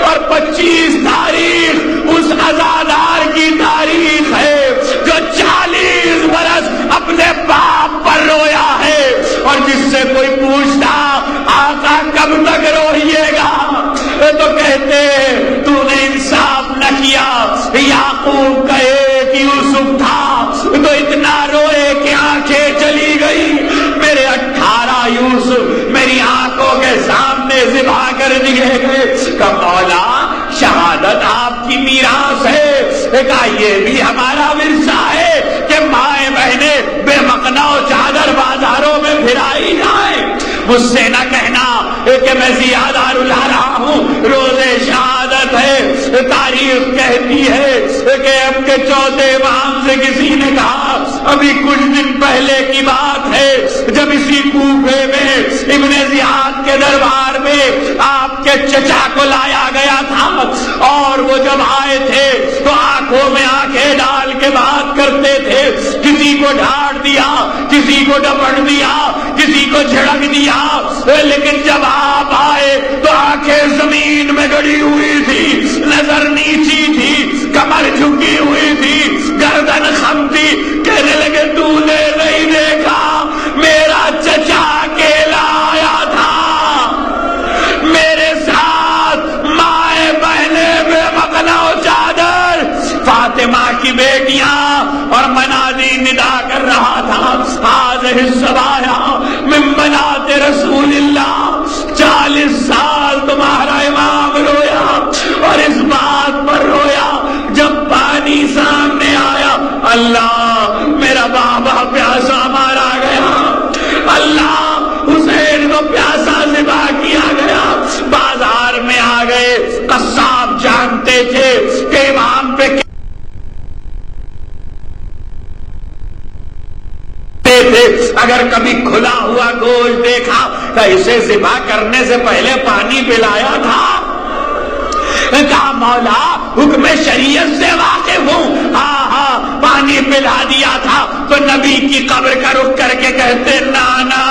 اور 25 تاریخ اس ازادار کی تاریخ ہے جو 40 برس اپنے باپ پر رویا ہے، اور جس سے کوئی پوچھتا آقا کب تک روئیے گا تو کہتے تو نے انصاف نہ کیا۔ یعقوب کا ایک یوسف تھا تو اتنا روئے کہ آنکھیں چلی گئی، میرے 18 یوسف میری آنکھوں کے سامنے ذبح کر دیے گئے۔ کہ مولا شہادت آپ کی میراث ہے، کہا یہ بھی ہمارا ورثہ ہے کہ مائیں بہنیں بے مقنع چادر بازاروں میں پھرائی جائیں۔ مجھ سے نہ کہنا کہ میں زیادہ رلا رہا ہوں، روز شہادت ہے، تاریخ کہتی ہے کہ اب کے چوتھے امام سے کسی نے کہا، ابھی کچھ دن پہلے کی بات ہے جب اسی کوفے میں ابن زیاد کے دربار میں آپ کے چچا کو لایا گیا تھا، اور وہ جب آئے تھے تو آنکھوں میں آنکھیں ڈال کے بات کرتے تھے، کسی کو ڈھاڑ دیا، کسی کو ڈپٹ دیا، کسی کو جھڑک دیا، لیکن جب آپ آئے تو آنکھیں زمین میں گڑی ہوئی تھی، نظر نیچی تھی، کمر جھکی ہوئی تھی، گردن خم تھی. کہنے لگے تو نے نہیں دیکھا میرا چچا اکیلا آیا تھا، میرے ساتھ مائیں بہنیں بے مقلا و چادر، فاطمہ کی بیٹیاں، اور منادی ندا کر رہا تھا هذه الصبايا من بنات رسول اللہ. 40 سال تمہارا امام رویا، اور اس بات پر رویا جب پانی سامنے آیا، اللہ میرا بابا پیاسا مارا گیا، اللہ حسین کو پیاسا ذبح کیا گیا. بازار میں آ گئے، قصاب جانتے تھے کہ امام پہ تھے، اگر کبھی کھلا ہوا گوشت دیکھا تو اسے ذبح کرنے سے پہلے پانی پلایا تھا. کہا مولا حکم شریعت سے واقف ہوں، ہاں پانی پلا دیا تھا. تو نبی کی قبر کا رخ کر کے کہتے نانا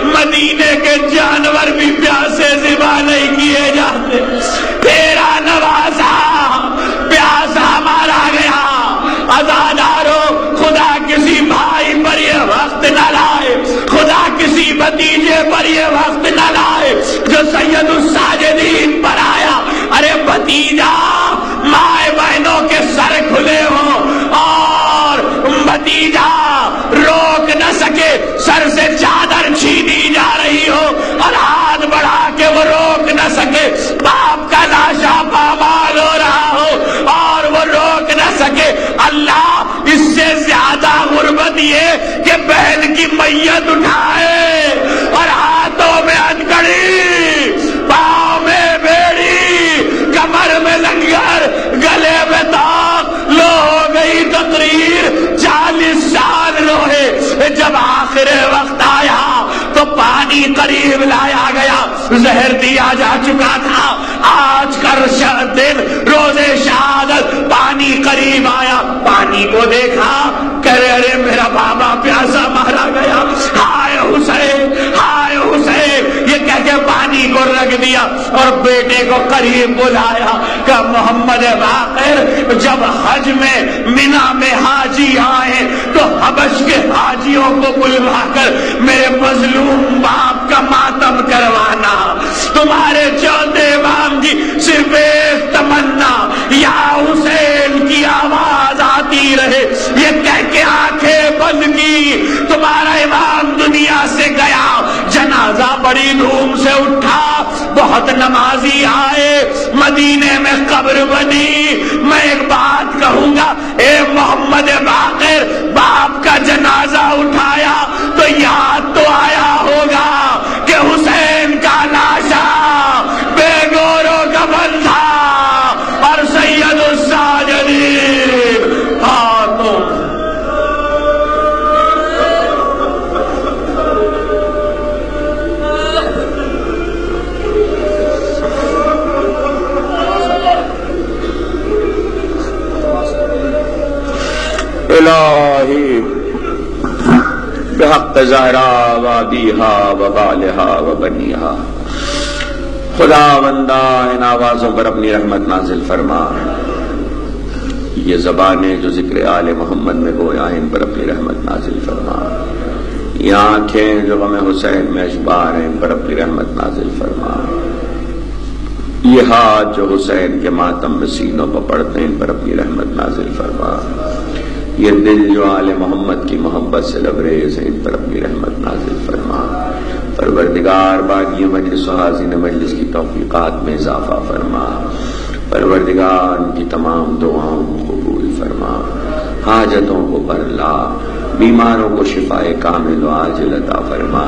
مدینے کے جانور بھی پیاسے ذبح نہیں کیے جاتے، تیرا نوازا پیاسا مارا گیا. عزادارو خدا کسی بھائی پر یہ وقت نہ لائے، خدا کسی بھتیجے پر یہ وقت نہ لائے جو سید الساجدین پر آیا. ارے بھتیجا مائیں بہنوں کے سر کھلے ہوں اور بھتیجا روک نہ سکے، سر سے چادر چھینی جا رہی ہو اور ہاتھ بڑھا کے وہ روک نہ سکے، باپ کا لاشا پامال ہو رہا ہو اور وہ روک نہ سکے. اللہ اس سے زیادہ غربت یہ کہ بہن کی میت اٹھائے اور ہاتھوں میں ہتھکڑی، پاؤں میں بیڑی، کمر میں لنگر، گلے میں داغ، لو ہو گئی تقریر. 40 سال روئے. جب آخر وقت آیا تو پانی قریب لایا گیا، زہر دیا جا چکا تھا. آج کا دن روزے شہادت، پانی قریب آیا، پانی کو دیکھا، کہہ رہے ارے میرا بابا پیاسا مارا گیا، ہائے حسین ہائے حسین. یہ کہہ کے پانی کو رکھ دیا اور بیٹے کو قریب بلایا کہ محمد باقر جب حج میں مینا میں حاجی آئے تو حبش کے حاجیوں کو بلوا کر میرے مظلوم باپ کا ماتم کروانا. تمہارے چوتھے امام کی صرف ایک تمنا یا حسین کی آواز آتی رہے. یہ کہہ کے آنکھیں بند کی، تمہارا امام دنیا سے گیا. جنازہ بڑی دھوم سے اٹھا، بہت نمازی آئے، مدینے میں قبر بنی. میں ایک بات کہوں گا، اے محمد باقر باپ کا جنازہ اٹھایا تو یاد تو آیا ہوگا کہ حسین کا لاشا بے گورو کفن تھا اور سید الساجدین ہاتھوں. الہی بحق زہرا وابیہا وبالہا وبنیہا، خدا بندہ ان آوازوں پر اپنی رحمت نازل فرما. یہ زبانیں جو ذکر آل محمد میں گویا ان پر اپنی رحمت نازل فرما. یہ آنکھیں جو غم حسین میں اشبار ہیں ان پر اپنی رحمت نازل فرما. یہ ہاتھ جو حسین کے ماتم میں سینوں پر پڑتے ہیں ان پر اپنی رحمت نازل فرما. یہ دل جو آل محمد کی محبت سے لبریز ہے ان پر اپنی رحمت نازل فرما. پروردگار باقی مجلس و حاضرین مجلس کی توفیقات میں اضافہ فرما. پروردگار ان کی تمام دعاؤں کو قبول فرما، حاجتوں کو بھر لا، بیماروں کو شفاء کامل و عاجل عطا فرما.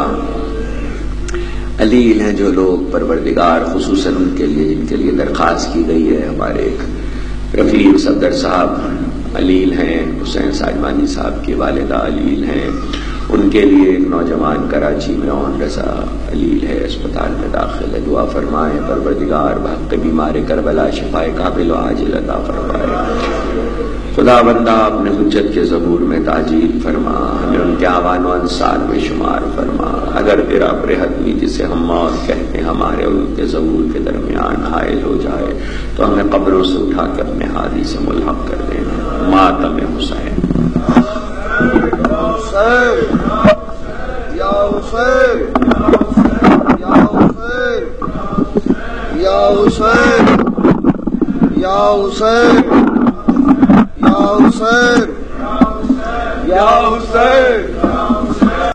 علیل ہیں جو لوگ پروردگار، خصوصاً ان کے لیے جن کے لیے درخواست کی گئی ہے. ہمارے ایک رفیق صدر صاحب علیل ہیں، حسین ساجوانی صاحب کی والدہ علیل ہیں، ان کے لیے ایک نوجوان کراچی میں اون رضا علیل ہے، اسپتال میں داخل ہے، دعا فرمائیں پروردگار بحق بیمار کربلا شفائے قابل و عاجل عطا فرمائے۔ خدا بندہ اپنے حجت کے ظہور میں تعجیل فرما، ہمیں ان کے آوان و انصار میں شمار فرما۔ اگر تیرا برہدوی جسے ہم موت کہتے ہیں ہمارے اور ان کے ظہور کے درمیان حائل ہو جائے تو ہمیں قبروں سے اٹھا کر اپنے ہادی سے ملحق کر دینا۔ ماتم حسین یا حسین یا حسین یا حسین یا حسین یا حسین یا حسین